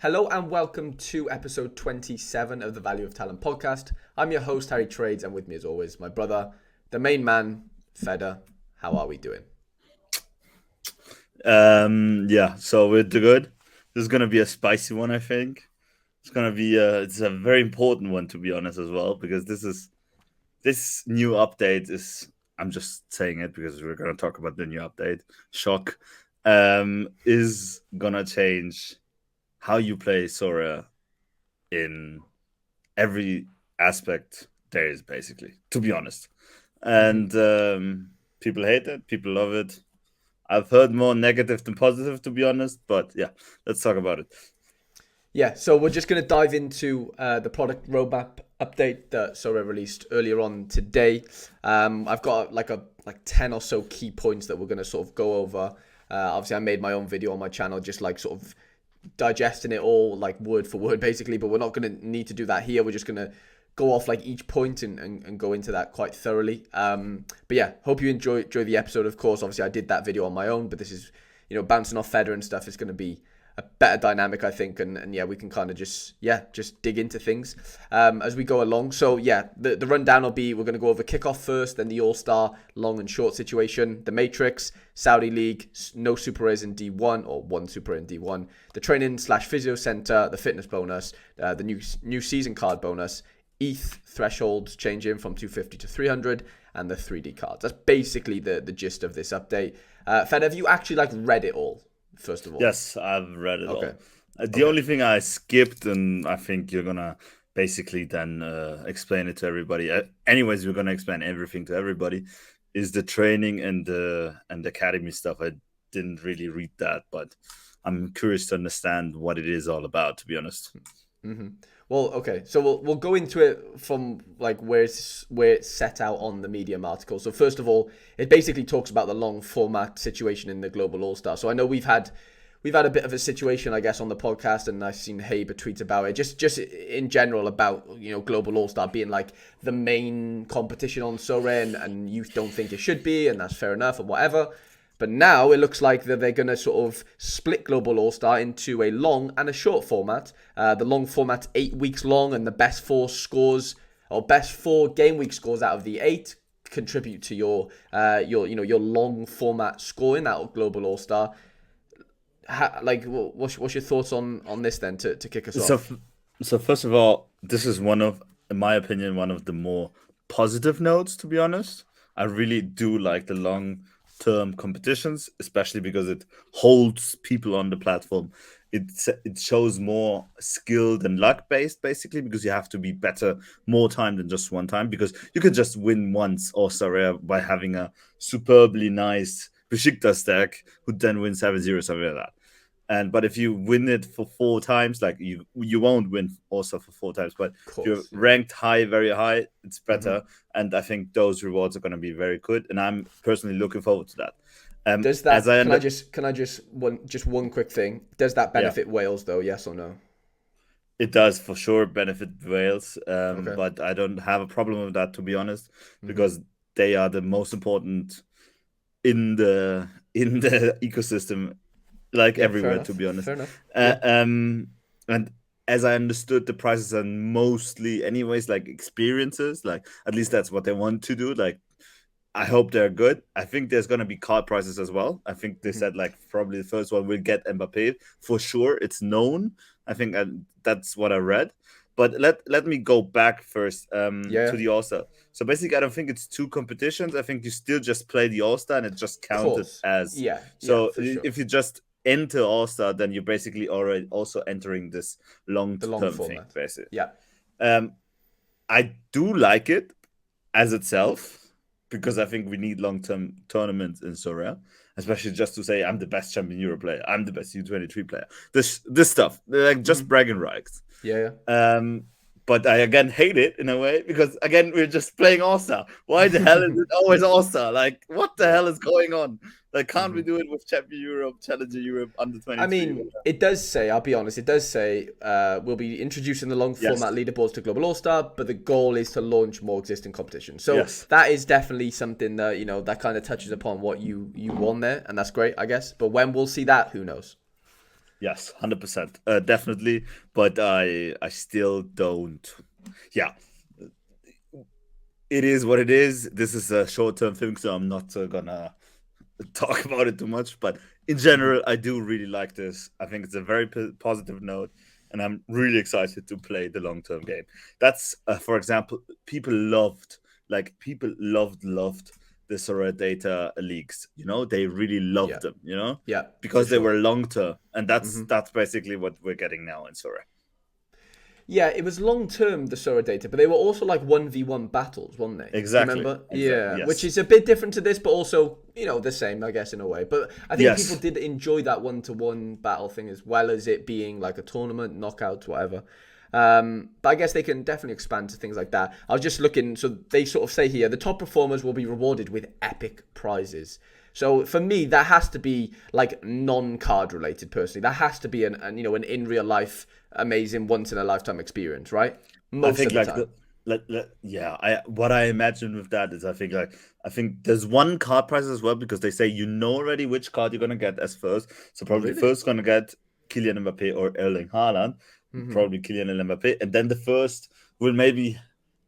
Hello and welcome to episode 27 of the Value of Talent podcast. I'm your host, Harry Trades, and with me as always, my brother, the main man, Feder. How are we doing? So we're good. This is gonna be a spicy one, I think. It's gonna be it's a very important one to be honest as well, because this new update is, I'm just saying it because we're gonna talk about the new update. Shock. Is gonna change how you play Sorare in every aspect there is, basically, to be honest. And people hate it, people love it. I've heard more negative than positive, to be honest. But yeah, let's talk about it. Yeah, so we're just going to dive into the product roadmap update that Sorare released earlier on today. I've got like 10 or so key points that we're going to sort of go over. Obviously, I made my own video on my channel, just like sort of digesting it all like word for word, basically. But we're not going to need to do that here. We're just going to go off like each point and go into that quite thoroughly. But yeah, hope you enjoy the episode. Of course, obviously, I did that video on my own, but this is, bouncing off Feder and stuff is going to be a better dynamic, I think, and yeah, we can kind of just dig into things as we go along. So yeah, the rundown will be, we're going to go over kickoff first, then the All-Star long and short situation, the Matrix, Saudi League, no Super Rares in D1 or one Super in D1, the training/physio center, the fitness bonus, the new season card bonus, ETH thresholds changing from 250 to 300, and the 3D cards. That's basically the gist of this update. Fed, have you actually read it all? First of all, Yes, I've read it okay. all. The only thing I skipped, and I think you're gonna basically then explain it to everybody. Anyways, we're gonna explain everything to everybody. Is the training and the academy stuff? I didn't really read that, but I'm curious to understand what it is all about, to be honest. Mm-hmm. Well, okay, so we'll go into it from like where it's set out on the Medium article. So first of all, it basically talks about the long format situation in the Global All Star. So I know we've had a bit of a situation, I guess, on the podcast, and I've seen Haber tweet about it. Just in general about Global All Star being like the main competition on Sorare, and you don't think it should be, and that's fair enough, and whatever. But now it looks like that they're going to sort of split Global All-Star into a long and a short format. The long format's 8 weeks long, and the best four scores, or best four game week scores out of the 8, contribute to your long format scoring out of Global All-Star. What's your thoughts on this then to kick us So, off? so first of all, this is one of, in my opinion, one of the more positive notes. To be honest, I really do like the long-term competitions, especially because it holds people on the platform. It shows more skilled and luck based, basically, because you have to be better more time than just one time. Because you could just win once or Sorare by having a superbly nice Besiktas deck, who then wins 7-0, something like that. But if you win it for 4 times, like you won't win also for 4 times. But Of if you're course, yeah. ranked high, very high, it's Mm-hmm. better. And I think those rewards are going to be very good. And I'm personally looking forward to that. Does As I that? under Can I just one quick thing? Does that Yeah, benefit Wales though? Yes or no? it does for sure benefit Wales. Okay. But I don't have a problem with that, to be honest, Mm-hmm. because they are the most important in the ecosystem, like Yeah. Fair everywhere, to enough. be honest. Fair enough. Uh, Yeah. um, and as I understood, the prices are mostly, anyways, like experiences. Like at least that's what they want to do. Like I hope they're good. I think there's gonna be card prices as well. I think they Mm-hmm. said like probably the first one will get Mbappe for sure. It's known. I think that's what I read. But let me go back first Yeah. to the All Star. So basically, I don't think it's two competitions. I think you still just play the All Star and it just counted Course. as. Yeah. Yeah. So For sure. if you just enter All Star, then you're basically already also entering this long The long term thing, format. basically. Yeah. Um, I do like it as itself, because I think we need long term tournaments in Sorare, especially just to say I'm the best champion Euro player, I'm the best U23 player. This stuff, they're like just Mm-hmm. bragging rights. Yeah. Yeah. Um, but I again hate it in a way, because again we're just playing All Star. Why the hell is it always All Star? Like what the Yeah. hell is going on? Like can't Mm-hmm. we do it with Champion Europe, Challenger Europe, under I 23? mean, it does say, I'll be honest, it does say we'll be introducing the long format Yes, leaderboards to Global All Star, but the goal is to launch more existing competitions. So yes. that is definitely something that, that kind of touches upon what you want there, and that's great, I guess. But when we'll see that, who knows? Yes, 100%, definitely. But I still don't. Yeah, it is what it is. This is a short-term thing, so I'm not gonna talk about it too much. But in Mhm. general, I do really like this. I think it's a very positive note, and I'm really excited to play the long-term game. That's, for example, people loved the Sorare data leaks. They really Yeah, loved them. yeah, for Because they sure. were long-term, and that's Hmm. that's basically what we're getting now in Sorare. Yeah, it was long term, the Sora data, but they were also like 1v1 battles, weren't they? Do you Exactly. remember? Exactly. Yeah, which Yes. is a bit different to this, but also, the same, I guess, in a way. But I think people Yes. did enjoy that 1-to-1 battle thing as well as it being like a tournament, knockouts, whatever. But I guess they can definitely expand to things like that. I was just looking, so they sort of say here the top performers will be rewarded with epic prizes. So for me, that has to be like non-card related. Personally, that has to be an in real life amazing once in a lifetime experience, right? I Most think of the like time. yeah, I what I imagine with that is I think there's one card prize as well, because they say you know already which card you're gonna get as first. So Oh, probably really? first gonna get Kylian Mbappe or Erling Haaland, Hmm. probably Kylian and Mbappe, and then the first will maybe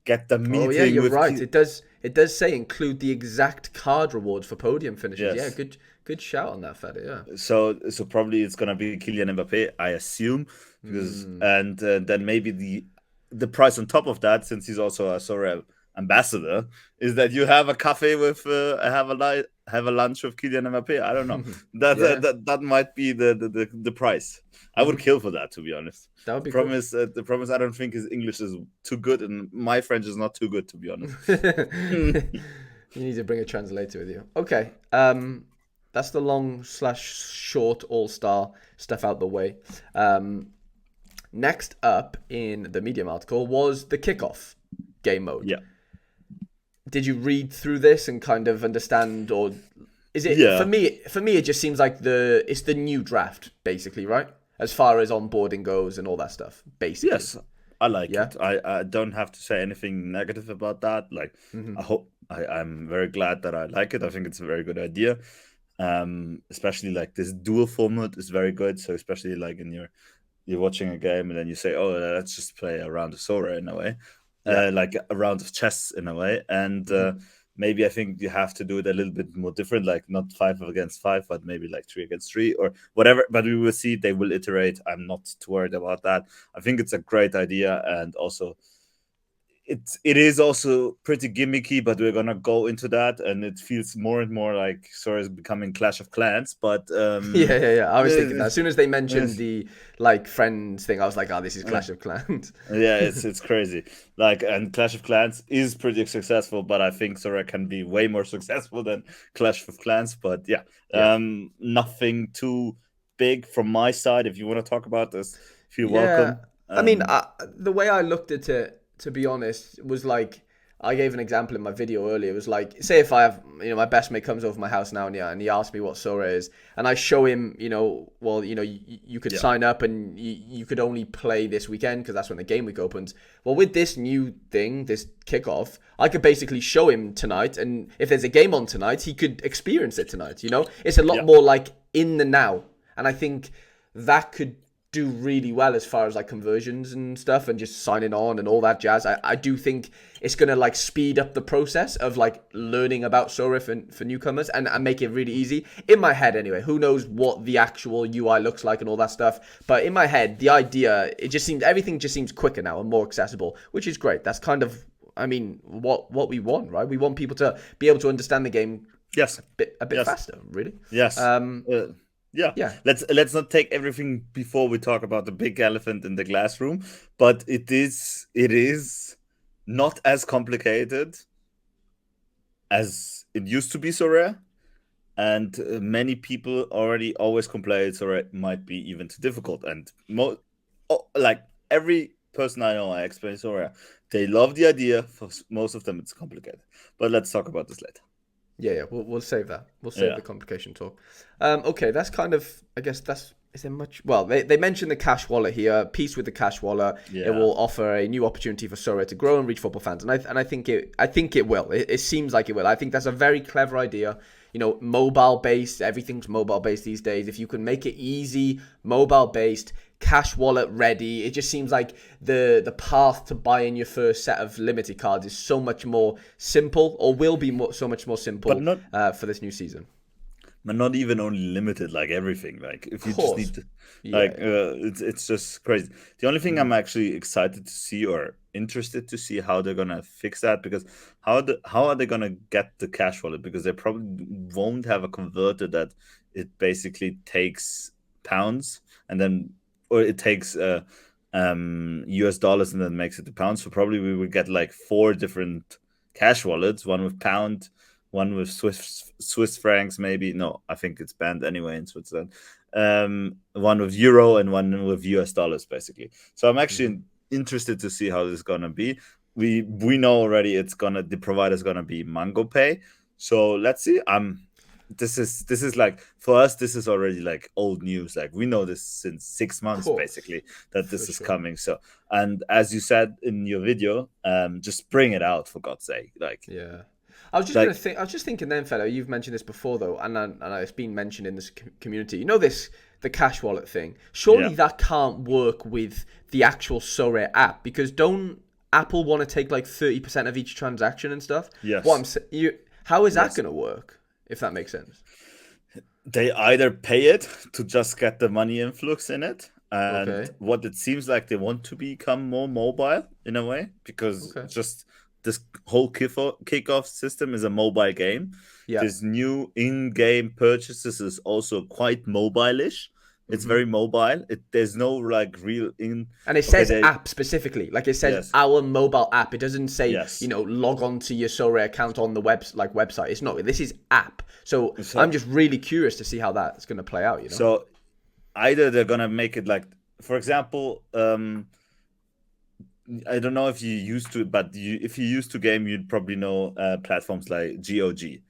get the Oh yeah, meeting you're with right. It does say include the exact card rewards for podium finishes. Yeah, yes. good shout on that, Fede. Yeah. So probably it's gonna be Kylian Mbappe, I assume, because Hmm. and then maybe the price on top of that, since he's also a Sorare ambassador, is that you have a cafe with have a lunch with Kylian Mbappe. I don't know. That that Yeah. that, that might be the price. I would Hmm. kill for that, to be honest. That would The be problem cool. is the problem is I don't think his English is too good, and my French is not too good, to be honest. You need to bring a translator with you. Okay. That's the long slash short all star stuff out the way. Um, Next up in the Medium article was the kickoff game mode. Yeah, Did you read through this and kind of understand, or is it for yeah. me? For me, it just seems like it's the new draft, basically, right? As far as onboarding goes and all that stuff, basically. Yes, I like Yeah. it. I don't have to say anything negative about that. Like, Hmm. I'm very glad that I like it. I think it's a very good idea. Especially like this dual format is very good. So especially like in you're watching a game and then you say, "Oh, let's just play a round of Sora in a way, Yeah. like a round of chess in a way." And Hmm. maybe I think you have to do it a little bit more different, like not five against five, but maybe like three against three or whatever. But we will see. They will iterate. I'm not too worried about that. I think it's a great idea, and also it is also pretty gimmicky, but we're gonna go into that, and it feels more and more like Sora is becoming Clash of Clans. But Yeah, yeah, yeah. I was thinking uh, that as soon as they uh, mentioned the like friends thing, I was like, "Oh, this is uh, Clash of Clans." yeah, it's crazy. Like, and Clash of Clans is pretty successful, but I think Sora can be way more successful than Clash of Clans. But yeah, Yeah. nothing too big from my side. If you want to talk about this, feel Yeah, welcome. I mean, the way I looked at it, to be honest, was like I gave an example in my video earlier. It was like, say if I have, my best mate comes over my house now, and he asks me what Sora is, and I show him, well, you could Yeah, sign up and you could only play this weekend because that's when the game week opens. Well, with this new thing, this kickoff, I could basically show him tonight, and if there's a game on tonight, he could experience it tonight. It's a lot yeah, more like in the now, and I think that could do really well as far as like conversions and stuff and just signing on and all that jazz. I do think it's gonna like speed up the process of like learning about Sora for newcomers and make it really easy. In my head anyway, who knows what the actual UI looks like and all that stuff. But in my head, the idea, everything just seems quicker now and more accessible, which is great. That's kind of what we want, right? We want people to be able to understand the game yes, a bit yes, faster, really. yes. Um, Uh, yeah, yeah. let's not take everything before we talk about the big elephant in the glass room, but it is not as complicated as it used to be, so rare. And many people already always complain, so it might be even too difficult. And like every person I know, I explain Sorare, they love the idea. For most of them, it's complicated. But let's talk about this later. Yeah, yeah, we'll save that. We'll save Yeah, the complication talk. Okay, that's kind of, I guess that's is there much? Well, they mentioned the cash wallet here. Peace with the cash wallet. It Yeah. will offer a new opportunity for Sorare to grow and reach football fans, and I think it will. It seems like it will. I think that's a very clever idea. Mobile based. Everything's mobile based these days. If you can make it easy, mobile based, cash wallet ready, it just seems like the path to buying your first set of limited cards is so much more simple, or will be so much more But simple not for this new season. but not even only limited, like everything. Like if Of you just course. need to, Yeah. like it's just crazy. The only thing I'm actually excited to see or interested to see how they're gonna fix that, because how are they gonna get the cash wallet, because they probably won't have a converter that it basically takes pounds and then, or it takes US dollars and then makes it to pounds. So probably we would get like four different cash wallets, one with pound, one with Swiss francs, maybe. No, I think it's banned anyway in Switzerland. One with euro and one with US dollars, basically. So I'm Hmm. actually interested to see how this is gonna be. We know already the provider's gonna be Mango Pay. So let's see. This is like, for us, this is already like old news. Like we know this since 6 months Of basically, course, that for this is sure. coming. So, and as you said in your video, just bring it out, for God's sake. Yeah. I was just gonna Like think. I was just thinking then, fellow. You've mentioned this before, though, and it's been mentioned in this community. The cash wallet thing. yeah, Surely that can't work with the actual Sorare app, because don't Apple want to take like 30% of each transaction and stuff? What yes, I'm saying, how is that yes. gonna work? If that makes sense. They either pay it to just get the money influx in it, and Okay. what it seems like they want to become more mobile in a way, because Okay. just this whole kickoff system is a mobile game. Yeah. This new in-game purchases is also quite mobile-ish. It's Mm-hmm. very mobile. There's no like real in. And it Okay, says they app specifically, like it says yes, our mobile app. It doesn't say yes. log on to your Sorare account on the website. It's not. This is app. So I'm So just really curious to see how that's going to play out. so either they're gonna make it like, for example, I don't know if you used to, but if you used to game, you'd probably know platforms like GOG.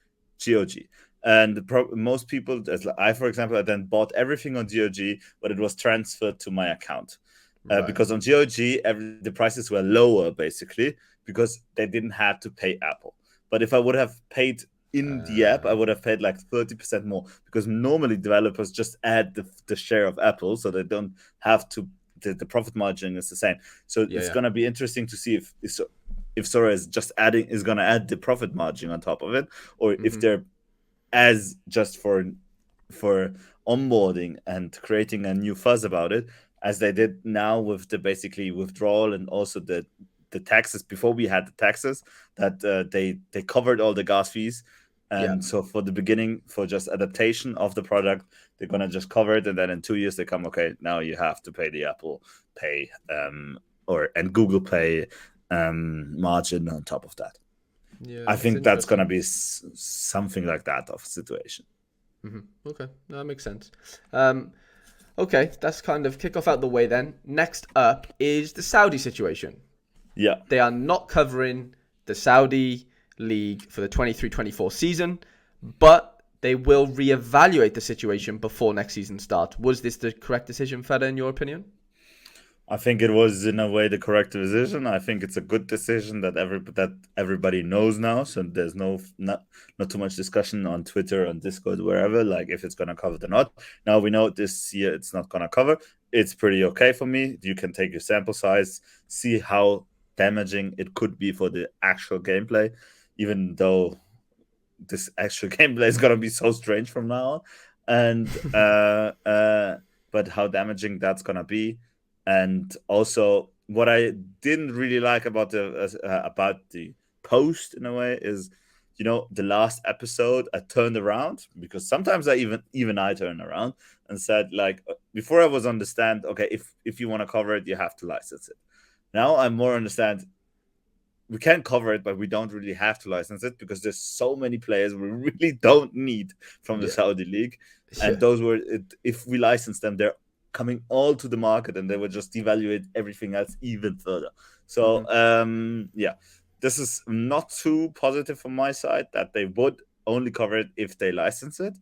And most people, as I, for example, I then bought everything on GOG, but it was transferred to my account Right. because on GOG, the prices were lower basically because they didn't have to pay Apple. But if I would have paid in the app, I Uh, would have paid like 30% more, because normally developers just add the share of Apple, so they don't have to. The profit margin is the same. So yeah. it's Yeah. gonna be interesting to see if Sora is gonna add the profit margin on top of it, or if Mm-hmm. they're as just for onboarding and creating a new fuzz about it, as they did now with the basically withdrawal and also the taxes. Before we had the taxes, that they covered all the gas fees, Yeah. and so for the beginning, for just adaptation of the product, they're gonna just cover it, and then in 2 years they come, okay, now you have to pay the Apple Pay or and Google Pay margin on top of that. Yeah. I That's think that's gonna interesting. be something like that of situation. Mm-hmm. Okay. No, that makes sense. Okay. That's kind of kick off out the way then. Next up is the Saudi situation. Yeah, They are not covering the Saudi League for the 23-24 season, but they will reevaluate the situation before next season starts. Was this the correct decision, Feda, in your opinion? I think it was in a way the correct decision. I think it's a good decision that everybody knows now. So there's not too much discussion on Twitter, on Discord, wherever. Like if it's gonna cover or not. Now we know this year it's not gonna cover. It's pretty okay for me. You can take your sample size, see how damaging it could be for the actual gameplay, even though this actual gameplay is gonna be so strange from now on, and but how damaging that's gonna be, and also what I didn't really like about the post in a way is, the last episode I turned around, because sometimes even I turn around and said, like, before I was understand, okay, if you want to cover it, you have to license it. Now I'm more understand, we can cover it, but we don't really have to license it, because there's so many players we really don't need from the Yeah. Saudi league, and Yeah. those if we license them, they're coming all to the market, and they would just devaluate everything else even further. So Mm-hmm. yeah, this is not too positive from my side that they would only cover it if they license it.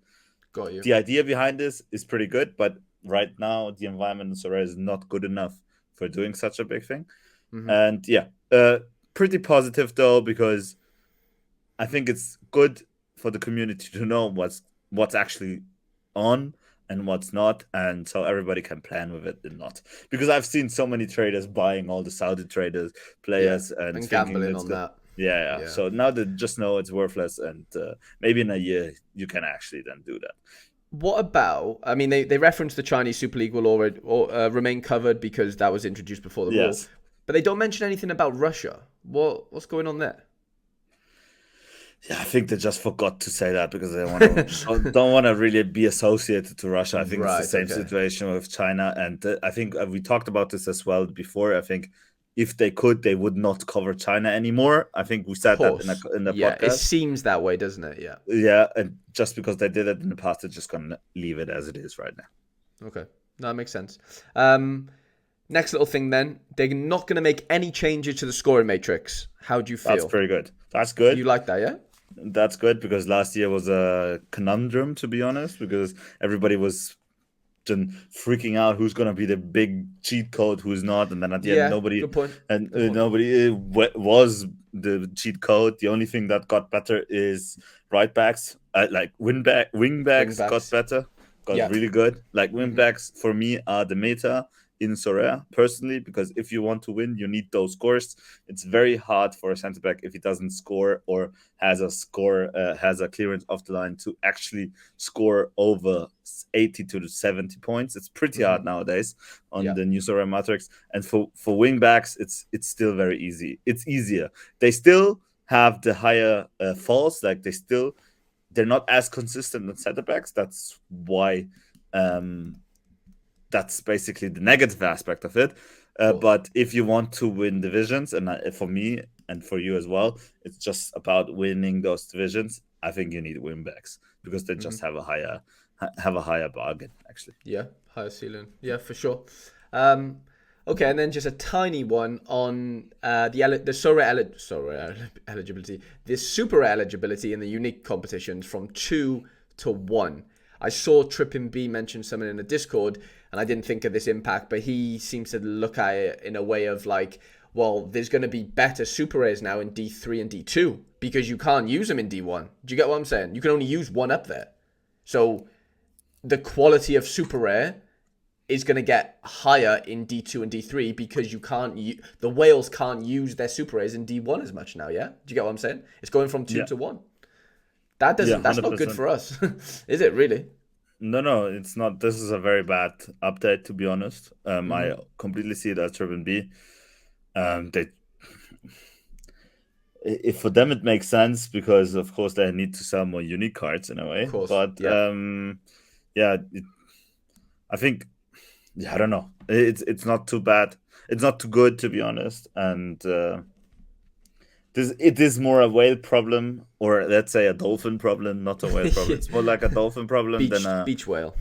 Got you. The idea behind this is pretty good, but right now the environment in Sorare is not good enough for doing such a big thing. Hmm. And yeah, pretty positive though, because I think it's good for the community to know what's actually on and what's not, and so everybody can plan with it and not. Because I've seen so many traders buying all the Saudi traders Yeah, players and and thinking gambling that's on good. that. Yeah, yeah. Yeah. So now they just know it's worthless, and maybe in a year you can actually then do that. What about? I mean, they reference the Chinese Super League will already remain covered because that was introduced before the rule, Yes. but they don't mention anything about Russia. What's going on there? Yeah, I think they just forgot to say that because they want to don't want to really be associated to Russia. I think it's the Right. same Okay. situation with China, and I think we talked about this as well before. I think if they could, they would not cover China anymore. I think we Of said that course. in the Yeah. It podcast. seems that way, doesn't it? Yeah. Yeah, and just because they did it in the past, they're just gonna leave it as it is right now. Okay. No, that makes sense. Um, Next little thing then. They're not going to make any changes to the scoring matrix. How do you That's feel? pretty good. That's You good. like that, yeah? That's good because last year was a conundrum, to be honest, because everybody was and freaking out who's going to be the big cheat code, who's not, and then at the end Yeah. nobody Good point. and Good point. nobody was the cheat code. The only thing that got better is right backs, like wing Wing backs got backs. better, got Yeah. really good. Like wing Hmm. backs for me are the meta in Sorare personally, because if you want to win, you need those scores. It's very hard for a center back if he doesn't score or has a clearance off the line to actually score over 80 to 70 points. It's pretty Hmm. hard nowadays on Yeah. the new Sorare matrix. And for wing backs, it's still very easy. It's easier. They still have the higher falls. Like they're not as consistent as center backs. That's why that's basically the negative aspect of it. Of course. But if you want to win divisions, and for me and for you as well, it's just about winning those divisions. I think you need win backs because they Hmm. just have a higher bargain actually. Yeah. Higher ceiling. Yeah, for sure. Um, okay, and then just a tiny one on the eligibility, the super eligibility in the unique competitions from 2 to 1. I saw Trippin B mention something in the Discord, and I didn't think of this impact, but he seems to look at it in a way of like, well, there's going to be better super rares now in D3 and D2 because you can't use them in D1. Do you get what I'm saying? You can only use one up there. So the quality of super rare is going to get higher in D2 and D3 because the whales can't use their super rares in D1 as much now, yeah? Do you get what I'm saying? It's going from 2 Yeah, to 1. yeah, That's not good 100%. for us. Is it really? No, no, it's not. This is a very bad update, to be honest. I Mhm. completely see it as Turban B. They if for them it makes sense because of course they need to sell more unique cards in a Of way. course. But Yeah. yeah, I think yeah, I don't know. It's not too bad. It's not too good to be honest. And this it is more a whale problem, or let's say a dolphin problem, not a whale problem. It's more like a dolphin problem than a Beach whale.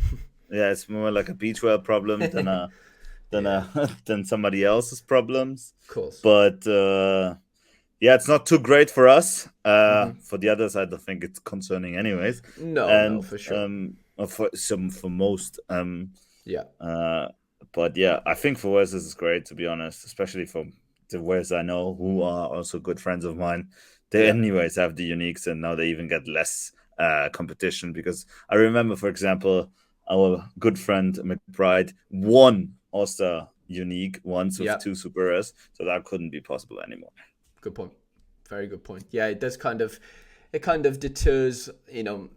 yeah. It's more like a beach whale problem than Yeah. a than somebody else's problems. Of course. But yeah, it's not too great for us. Mhm. For the others, I don't think it's concerning, anyways. No, no, And for sure. for most, Yeah. uh, but yeah, I think for Wes this is great to be honest, especially for the Wes I know who are also good friends of mine. They Yeah. anyways have the uniques, and now they even get less competition because I remember, for example, our good friend McBride won All-Star unique once with Yeah. 2 super rares, so that couldn't be possible anymore. Good point. Very good point. Yeah, it kind of deters,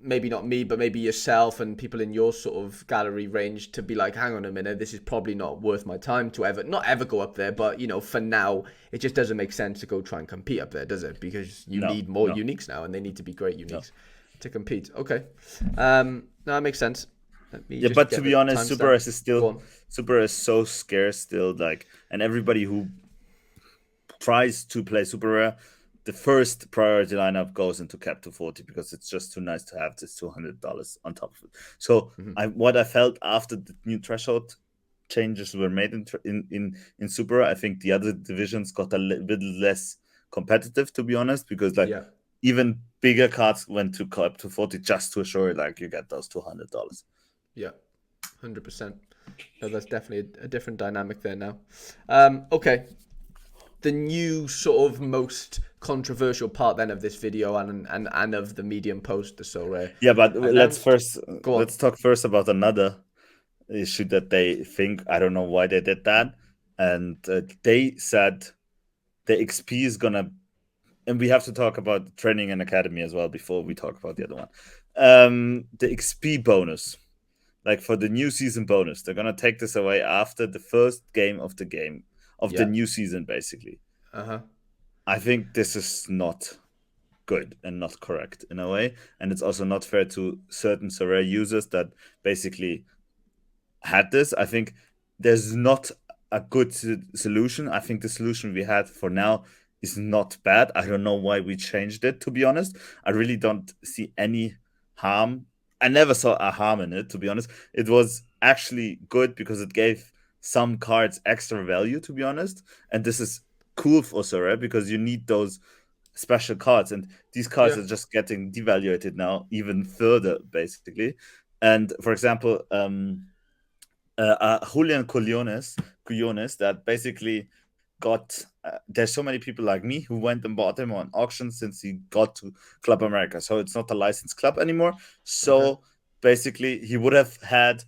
maybe not me, but maybe yourself and people in your sort of gallery range to be like, hang on a minute, this is probably not worth my time to not ever go up there, but for now, it just doesn't make sense to go try and compete up there, does it? Because you No, need more no, uniques now, and they need to be great no. uniques to compete. Okay. No, that makes sense. Let me Yeah, just but to get the be honest, timestamp. Go on. Super is so scarce still. Like, and everybody who tries to play super rare, the first priority lineup goes into cap to 40 because it's just too nice to have this $200 on top of it. So Mhm. what I felt after the new threshold changes were made in super, I think the other divisions got a little bit less competitive, to be honest, because like Yeah. even bigger cards went to cap to 40 just to assure like you get those $200. Yeah. 100%. No, that's definitely a different dynamic there now. Okay, the new sort of most controversial part then of this video and of the Medium post, the Sorare Yeah, but announced. Go on. let's talk first about another issue that they think. I don't know why they did that, and they said the XP is gonna, and we have to talk about training and academy as well before we talk about the other one. The XP bonus, like for the new season bonus, they're gonna take this away after the first game of the Yeah. new season, basically. Uh-huh. I think this is not good and not correct in a way, and it's also not fair to certain Sorare users that basically had this. I think there's not a good solution. I think the solution we had for now is not bad. I don't know why we changed it, to be honest. I really don't see any harm. I never saw a harm in it, to be honest. It was actually good because it gave some cards extra value, to be honest. And this is cool for Sorare because you need those special cards, and these cards Yeah. are just getting devaluated now even further, basically. And for example, Julian Quillones that basically got. There's so many people like me who went and bought him on auction since he got to Club America. So it's not a licensed club anymore. Okay. So basically, he would have had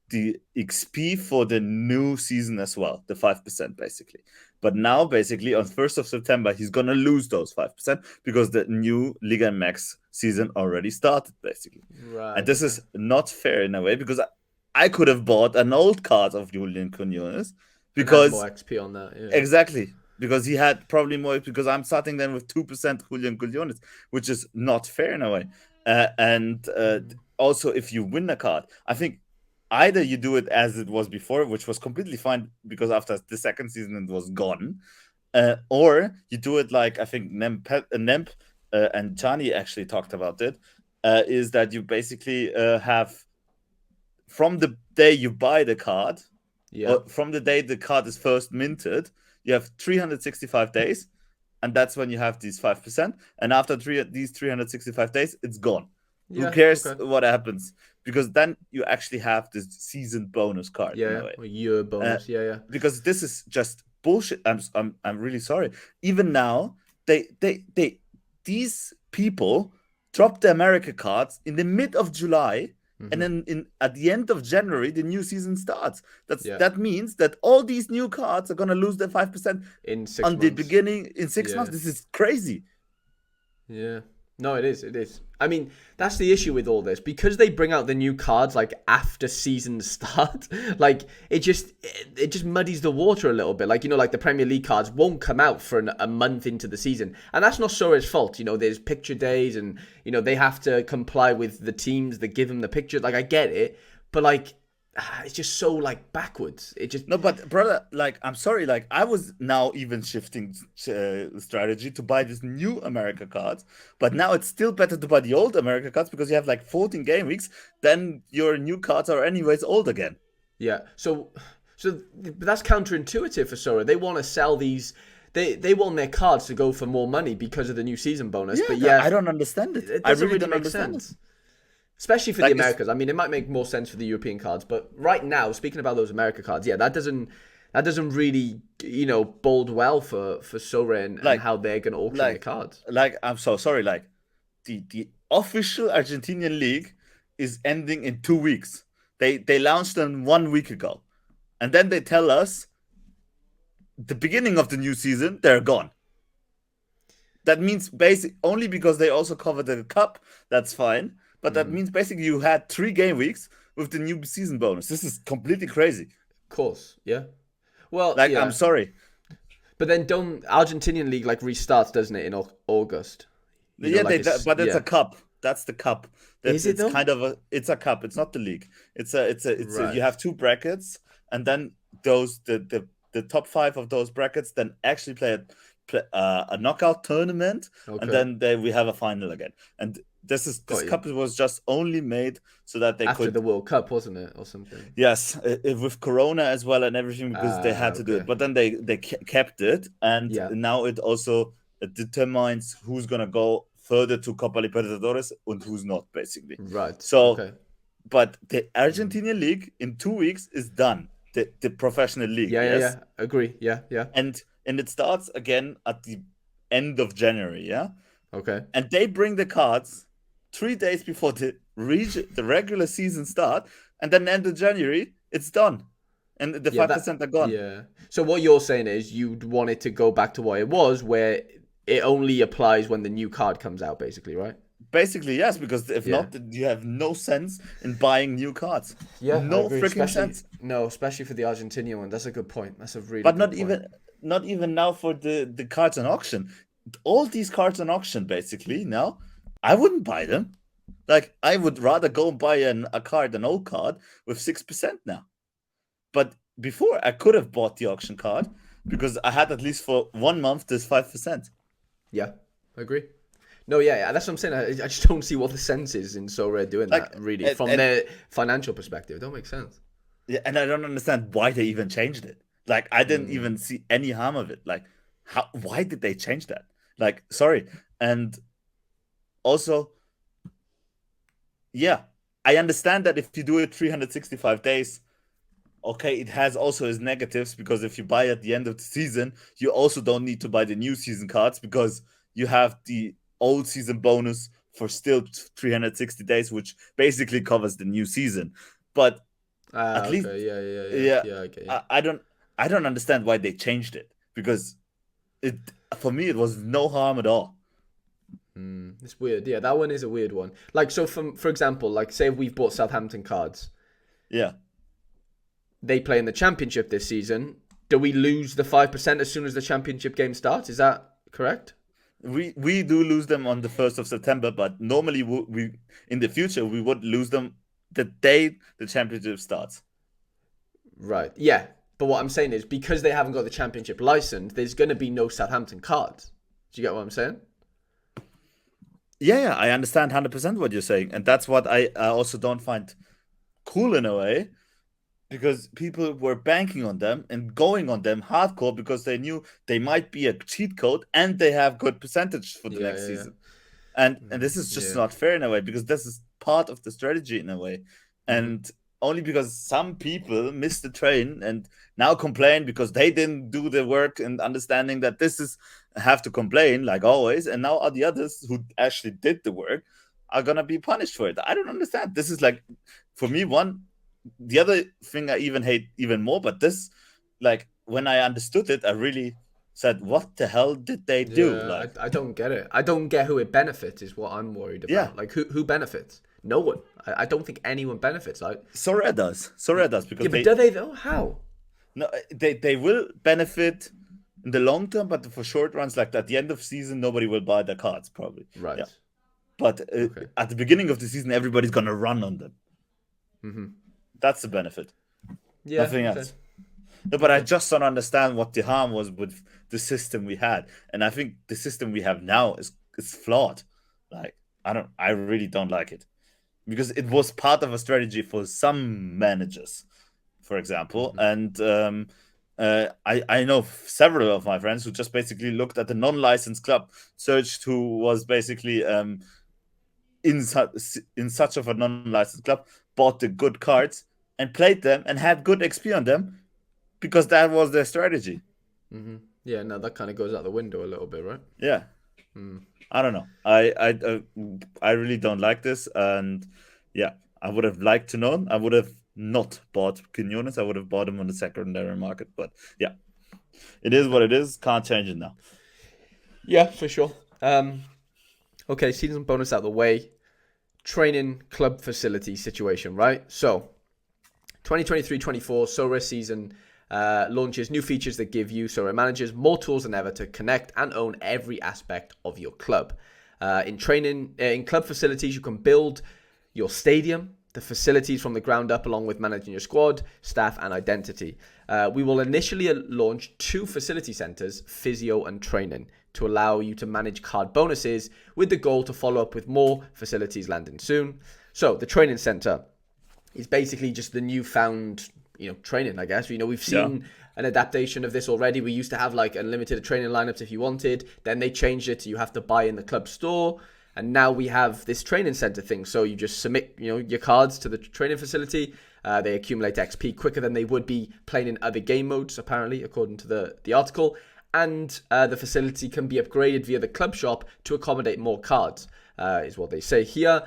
the XP for the new season as well, the 5% basically. But now, basically, on 1st of September, he's going to lose those 5% because the new Liga MX season already started, basically. And Right. this Okay. is not fair in a way because I could have bought an old card of Julian Quinones And had because more XP on that. Yeah. exactly because he had probably more because I'm starting then with 2% Julian Quinones, which is not fair in a way. And also, if you win a card, I think either you do it as it was before, which was completely fine because after the second season it was gone, or you do it like I think Nemp and Chani actually talked about it, is that you basically have from the day you buy the card, Yeah. or from the day the card is first minted, you have 365 days, and that's when you have these 5%. And after these 365 days, it's gone. Who Yeah. cares Okay. what happens? Because then you actually have this season bonus card in a Yeah. way. A year Uh, bonus. Yeah. Yeah. because this is just bullshit. I'm really sorry. Even now, they these people dropped the America cards in the mid of July, and Mm-hmm. then in at the end of January the new season starts. Yeah. That means that all these new cards are gonna lose their 5% In six on the months. beginning in 6 months. Yeah. This is crazy. Yeah. No, it is. It is. I mean, that's the issue with all this because they bring out the new cards like after season start. Like it just muddies the water a little bit. Like like the Premier League cards won't come out for a month into the season, and that's not Sora's fault. There's picture days, and they have to comply with the teams that give them the picture. Like I get it, but like it's just so like backwards. It just No, but brother, like I'm sorry, like I was now even shifting strategy to buy this new America cards, but now it's still better to buy the old America cards because you have like 14 game weeks. Then your new cards are anyways old again. Yeah. So but that's counterintuitive for Sora. They want to sell these. They want their cards to go for more money because of the new season bonus. Yeah, But yeah, I don't understand it. it I doesn't really really don't make understand it. sense. Especially for the Like it's Americas. I mean, it might make more sense for the European cards, but right now, speaking about those America cards, yeah, that doesn't really bode well for Sora and like how they're going to auction their like cards. I'm so sorry. Like the official Argentinian league is ending in 2 weeks. They launched them 1 week ago, and then they tell us the beginning of the new season they're gone. That means basic only because they also cover the cup. That's fine, but that Mm, means basically you had 3 game weeks with the new season bonus. This is completely crazy. of course, yeah. Well, Like I'm yeah, sorry. but then don't Argentinian league like restarts, doesn't it, in August? Yeah, Like it's but it's a yeah. cup. That's the cup. That's Is it it's though? kind of it's a cup. It's not the league. It's a you Right. have two brackets, and then those the top five of those brackets then actually a knockout tournament, and Okay. then we have a final again. And this Got you. cup was just only made so that they After could, the World Cup, wasn't it, or something? yes, with Corona as well and everything because they had to do Okay. it. But then they kept it, and Yeah. now it also determines who's gonna go further to Copa Libertadores and who's not, basically. Right. So Okay. but the Argentinian league in 2 weeks is done. The professional league, Yeah, yeah, yes, yeah. Agree. Yeah, yeah. and it starts again at the end of January, yeah. Okay. And they bring the cards 3 days before the regular season start, and then end of January it's done, and the Yeah, 5% are gone. yeah. So what you're saying is you'd want it to go back to what it was, where it only applies when the new card comes out, basically, right? Basically, yes, because if Yeah. not, you have no sense in buying new cards. Yeah, I No agree. freaking Especially sense. no, especially for the Argentinian one. That's a good point. That's a really But good point. not even now for the cards on auction. All these cards on auction, basically now, I wouldn't buy them. Like I would rather go and buy an old card with 6% now. But before I could have bought the auction card because I had at least for 1 month this 5%. Yeah, I agree. No, yeah, yeah, that's what I'm saying. I just don't see what the sense is in Sorare doing Like that, really, and, from and their financial perspective. It don't make sense. yeah, and I don't understand why they even changed it. Like I didn't Mm. even see any harm of it. Like how why did they change that? Like sorry. And also, yeah, I understand that if you do it 365 days, okay, it has also its negatives because if you buy at the end of the season, you also don't need to buy the new season cards because you have the old season bonus for still 360 days, which basically covers the new season. But Ah, at least, okay, yeah, yeah, yeah, yeah, yeah. I get you. I don't understand why they changed it because it for me it was no harm at all. It's weird. Yeah, that one is a weird one. Like, so for example, like say we've bought Southampton cards, Yeah, they play in the championship this season. Do we lose the 5% as soon as the championship game starts? Is that correct? we do lose them on the 1st of September, but normally we in the future we would lose them the day the championship starts. Right. Yeah. But what I'm saying is because they haven't got the championship license, there's going to be no Southampton cards. Do you get what I'm saying? Yeah, yeah, I understand 100% what you're saying, and that's what I also don't find cool in a way because people were banking on them and going on them hardcore because they knew they might be a cheat code and they have good percentage for the Yeah, next yeah, yeah. season. And this is just Yeah. not fair in a way because this is part of the strategy in a way. Hmm. And only because some people missed the train and now complain because they didn't do the work and understanding that this is have to complain like always, and now all the others who actually did the work are gonna be punished for it. I don't understand. This is like for me one the other thing I even hate even more, but this like when I understood it, I really said, what the hell did they do? Yeah, Like, I don't get it. I don't get who it benefits is what I'm worried yeah, about. Like who benefits? No one. I don't think anyone benefits. Like Sorare does. Sorare does because yeah, but do they though? How? no they will benefit in the long term, but for short runs like at the end of season, nobody will buy their cards probably. Yeah, Right. but Okay. at the beginning of the season, everybody's gonna run on them. Mm-hmm. That's the benefit. Yeah. Nothing Okay. else. No, but I Okay. just don't understand what the harm was with the system we had, and I think the system we have now is flawed. Like I really don't like it because it was part of a strategy for some managers, for example, Mm-hmm. and I know several of my friends who just basically looked at the non-licensed club, searched who was basically in such of a non-licensed club, bought the good cards and played them and had good XP on them because that was their strategy. Mm-hmm. Yeah. No, that kind of goes out the window a little bit, right? Yeah, Mm. I don't know. I really don't like this, and yeah, I would have liked to know. I would have not bought Quinones. I would have bought them on the secondary market. But yeah, it is Okay. what it is. Can't change it now. Yeah, for sure. Okay, season bonus out the way. Training club facility situation, right? So 2023-24 Sorare season launches new features that give you Sorare managers more tools than ever to connect and own every aspect of your club. In club facilities, you can build your stadium, the facilities from the ground up, along with managing your squad, staff, and identity. We will initially launch 2 facility centers, physio and training, to allow you to manage card bonuses with the goal to follow up with more facilities landing soon. So the training center is basically just the newfound, training, I guess. We've Yeah. seen an adaptation of this already. We used to have like unlimited training lineups if you wanted. Then they changed it to you have to buy in the club store. And now we have this training center thing. So you just submit, your cards to the training facility. They accumulate XP quicker than they would be playing in other game modes, apparently, according to the article. And the facility can be upgraded via the club shop to accommodate more cards, is what they say here.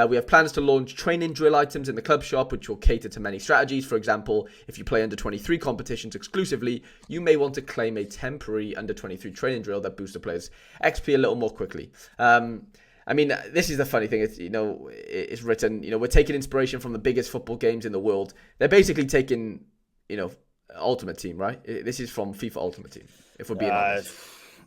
We have plans to launch training drill items in the club shop, which will cater to many strategies. For example, if you play under 23 competitions exclusively, you may want to claim a temporary under 23 training drill that boosts the player's XP a little more quickly. I mean, this is the funny thing. It's written, we're taking inspiration from the biggest football games in the world. They're basically taking, Ultimate Team, right? This is from FIFA Ultimate Team, if we're being honest.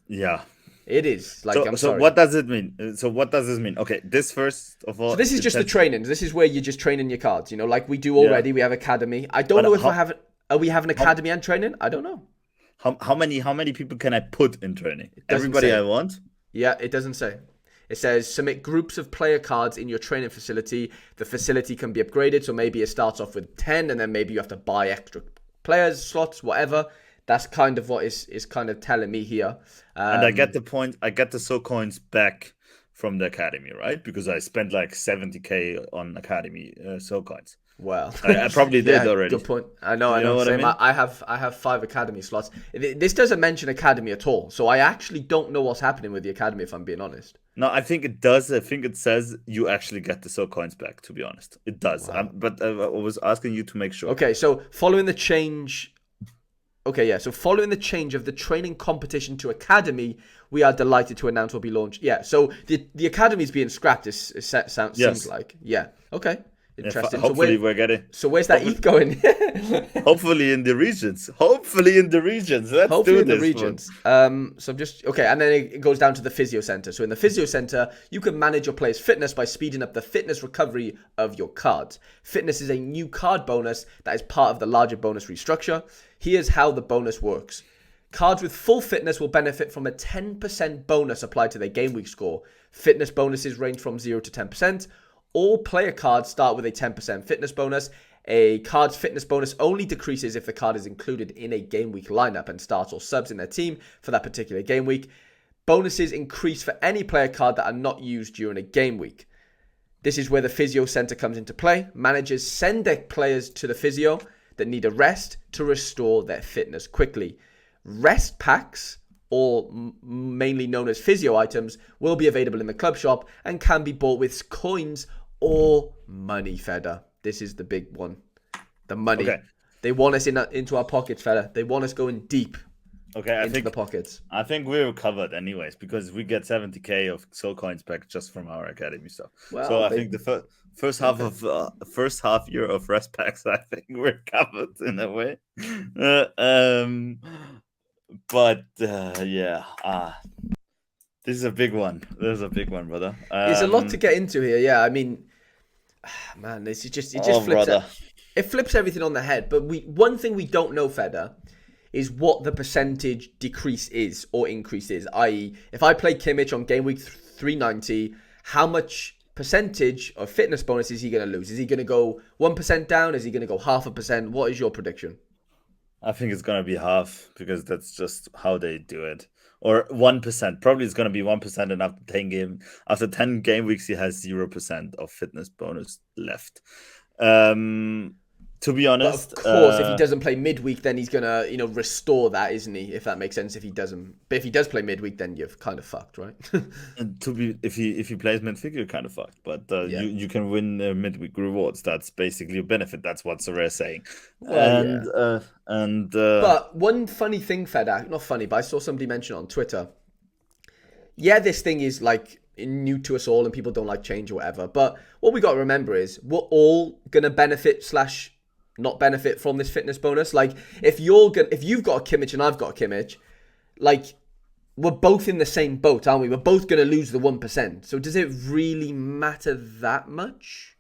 Yeah. It is. Like, I'm sorry. So what does it mean? So what does this mean? Okay, this first of all... So this is just the training. This is where you're just training your cards, like we do already. We have Academy. I don't know if are we having Academy and training? I don't know. How many people can I put in training? Everybody I want? Yeah, it doesn't say. It says submit groups of player cards in your training facility. The facility can be upgraded, so maybe it starts off with 10, and then maybe you have to buy extra players, slots, whatever. That's kind of what is kind of telling me here. And I get the point. I get the soul coins back from the Academy, right? Because I spent like 70k on Academy soul coins. Well, I probably did already. Good point. I know. I have 5 Academy slots. This doesn't mention Academy at all, so I actually don't know what's happening with the Academy, if I'm being honest. No, I think it does. I think it says you actually get the soul coins back, to be honest. It does. Wow. But I was asking you to make sure. Okay, so following the change... Okay, yeah, so following the change of the training competition to Academy, we are delighted to announce will be launched. Yeah, so the Academy is being scrapped, seems like. Yeah, okay. Interesting. Hopefully we're getting... So where's that ETH going? Hopefully in the regions. Let's do in the regions. So I'm just... Okay, and then it goes down to the Physio Center. So in the Physio Center, you can manage your player's fitness by speeding up the fitness recovery of your cards. Fitness is a new card bonus that is part of the larger bonus restructure. Here's how the bonus works. Cards with full fitness will benefit from a 10% bonus applied to their game week score. Fitness bonuses range from 0 to 10%. All player cards start with a 10% fitness bonus. A card's fitness bonus only decreases if the card is included in a game week lineup and starts or subs in their team for that particular game week. Bonuses increase for any player card that are not used during a game week. This is where the Physio Center comes into play. Managers send their players to the physio that need a rest to restore their fitness quickly. Rest packs, or mainly known as physio items, will be available in the club shop and can be bought with coins or money, Feder. This is the big one. The money. Okay. They want us into our pockets, Feder. They want us going deep into the pockets. I think we're covered anyways, because we get 70k of soul coins back just from our Academy stuff. Well, so I think the first half year of rest packs, I think we're covered in a way. This is a big one. There's a big one, brother. There's a lot to get into here. Yeah, I mean, man, it just flips it. It flips everything on the head. But one thing we don't know, Feder, is what the percentage decrease is or increase is. I.e., if I play Kimmich on game week 390, how much percentage of fitness bonus is he going to lose? Is he going to go 1% down? Is he going to go 0.5%? What is your prediction? I think it's going to be half, because that's just how they do it. Or 1%. Probably it's going to be 1%, and after 10 game weeks, he has 0% of fitness bonus left. To be honest, but of course, if he doesn't play midweek, then he's gonna, restore that, isn't he? If that makes sense. If he doesn't, but if he does play midweek, then you're kind of fucked, right? If he plays midweek, you're kind of fucked. But you can win midweek rewards. That's basically a benefit. That's what Sorare is saying. Well, but one funny thing, Feder, not funny, but I saw somebody mention on Twitter. Yeah, this thing is like new to us all, and people don't like change or whatever. But what we got to remember is we're all gonna benefit / not benefit from this fitness bonus. Like, if you've got a Kimmich and I've got a Kimmich, like, we're both in the same boat, aren't we? We're both going to lose the 1%. So does it really matter that much?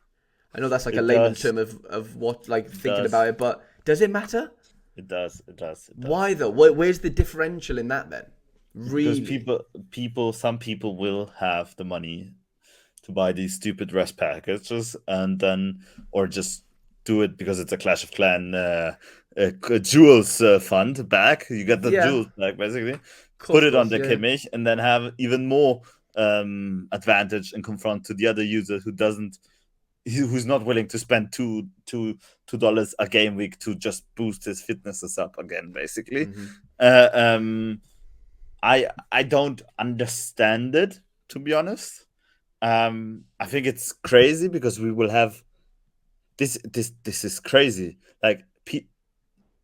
I know that's like a layman term of what, like, thinking about it, but does it matter? It does. Why though? Where's the differential in that then? Really? Because some people will have the money to buy these stupid rest packages, and then, or just do it because it's a Clash of Clan jewels fund back. You get the jewels back, basically. Put it on the Kimmich, and then have even more advantage and confront to the other user who's not willing to spend $2 a game week to just boost his fitnesses up again, basically. Mm-hmm. Uh, um, I don't understand it, to be honest. I think it's crazy because we will have this is crazy. Like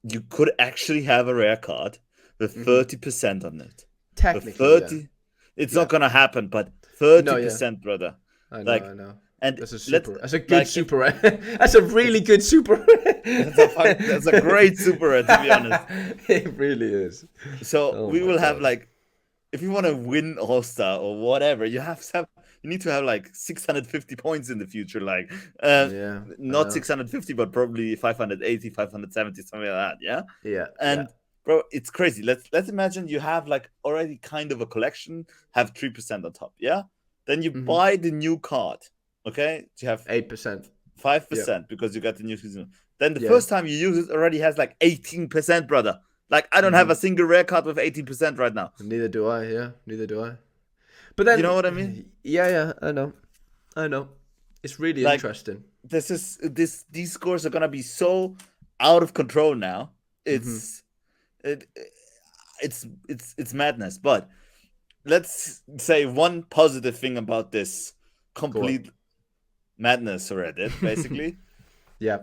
you could actually have a rare card with Mm-hmm. 30% on it. With Technically, yeah. 30, it's Yeah. not gonna happen, but No, yeah. 30%, brother. I know, I Like, know. and That's a let's super. That's a good like if super. That's a really it's good super. that's a great super rare, to be honest. It really is. So Oh we my will have god. like, if you want to win All Star or whatever, you need to have like 650 points in the future. Like, Yeah, I not know. 650, but probably 580, 570, something like that. Yeah. Yeah, yeah. And bro, it's crazy. Let's imagine you have like already kind of a collection, have 3% on top. Yeah. Then you Mm-hmm. buy the new card. Okay. You have 8%. Yeah, 5% because you got the new season. Then the yeah. first time you use it already has like 18%, brother. Like, I don't have Mm-hmm. a single rare card with 18% right now. Neither do I. Yeah, neither do I. But You know then, what I mean? yeah, yeah. I know. I know. It's really Like, interesting. these scores are gonna be so out of control now. Mm-hmm. It, it's madness. But let's say one positive thing about this Go on. complete madness Reddit, basically. Yeah.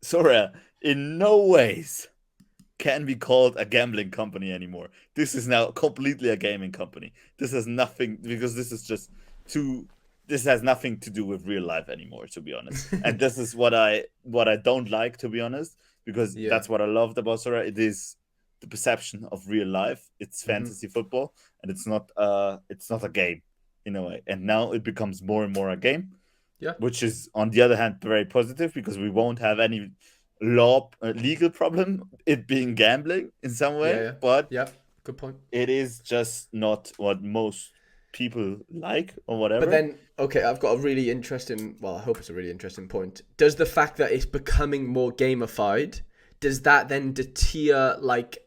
Sorare in no ways can be called a gambling company anymore. This is now completely a gaming company. This has nothing, because this is just too. This has nothing to do with real life anymore, to be honest. And this is what I don't like, to be honest, because Yeah. that's what I loved about Sorare. It is the perception of real life. It's Mm-hmm. fantasy football, and it's not a game in a way. And now it becomes more and more a game, Yeah. which is on the other hand very positive because we won't have any legal problem it being gambling in some Yeah. way, Yeah. but Yeah. Good point. it is just not what most people like or But whatever. then, okay, I've got a really interesting. Well, I hope it's a really interesting point. Does the fact that it's becoming more gamified, does that then deter, like,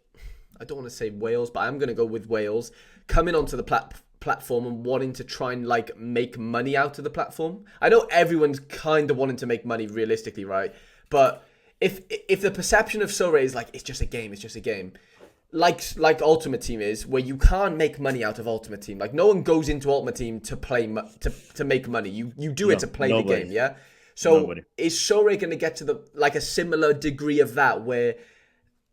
I don't want to say Wales, but I'm going to go with Wales coming onto the platform and wanting to try and like make money out of the platform? I know everyone's kind of wanting to make money realistically, right? But if the perception of Sorare is like it's just a game, it's just a game, like Ultimate Team is, where you can't make money out of Ultimate Team. Like no one goes into Ultimate Team to play to make money. You do it No, to play the nobody, game, yeah. So nobody. is Sorare going to get to the like a similar degree of that where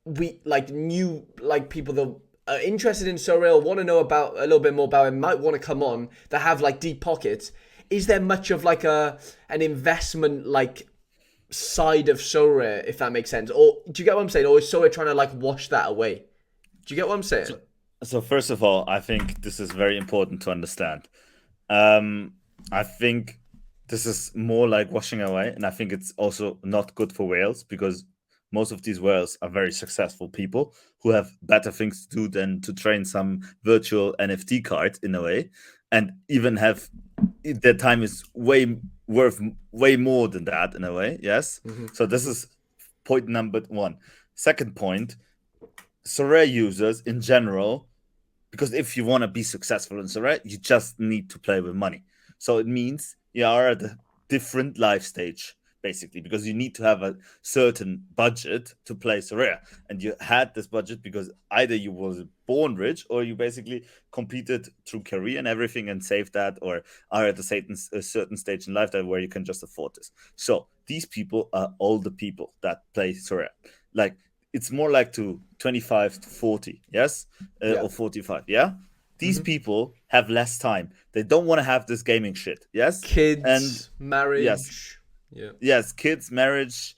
we like new like people that are interested in Sorare, want to know about a little bit more about it, might want to come on, that have like deep pockets? Is there much of like an investment like side of Sorare, if that makes sense? Or do you get what I'm saying? Or is Sorare trying to like wash that away? Do you get what I'm saying? So, so first of all, I think this is very important to understand. Um, I think this is more like washing away, and I think it's also not good for whales because most of these whales are very successful people who have better things to do than to train some virtual NFT card in a way, and even have their time is way worth way more than that in a way. Yes, Mm-hmm, so this mm-hmm. is point number one. Second point, Sorare users in general, because if you want to be successful in Sorare, you just need to play with money. So it means you are at a different life stage, basically, because you need to have a certain budget to play Sorare. And you had this budget because either you was born rich or you basically competed through career and everything and saved that, or are at a certain stage in life that where you can just afford this. So these people are older people that play Sorare. Like, it's more like to 25 to 40, yes, Yeah. or 45, yeah. These Mm-hmm. people have less time. They don't want to have this gaming shit, yes. And Kids, yes, marriage. Yeah. yes, kids, marriage,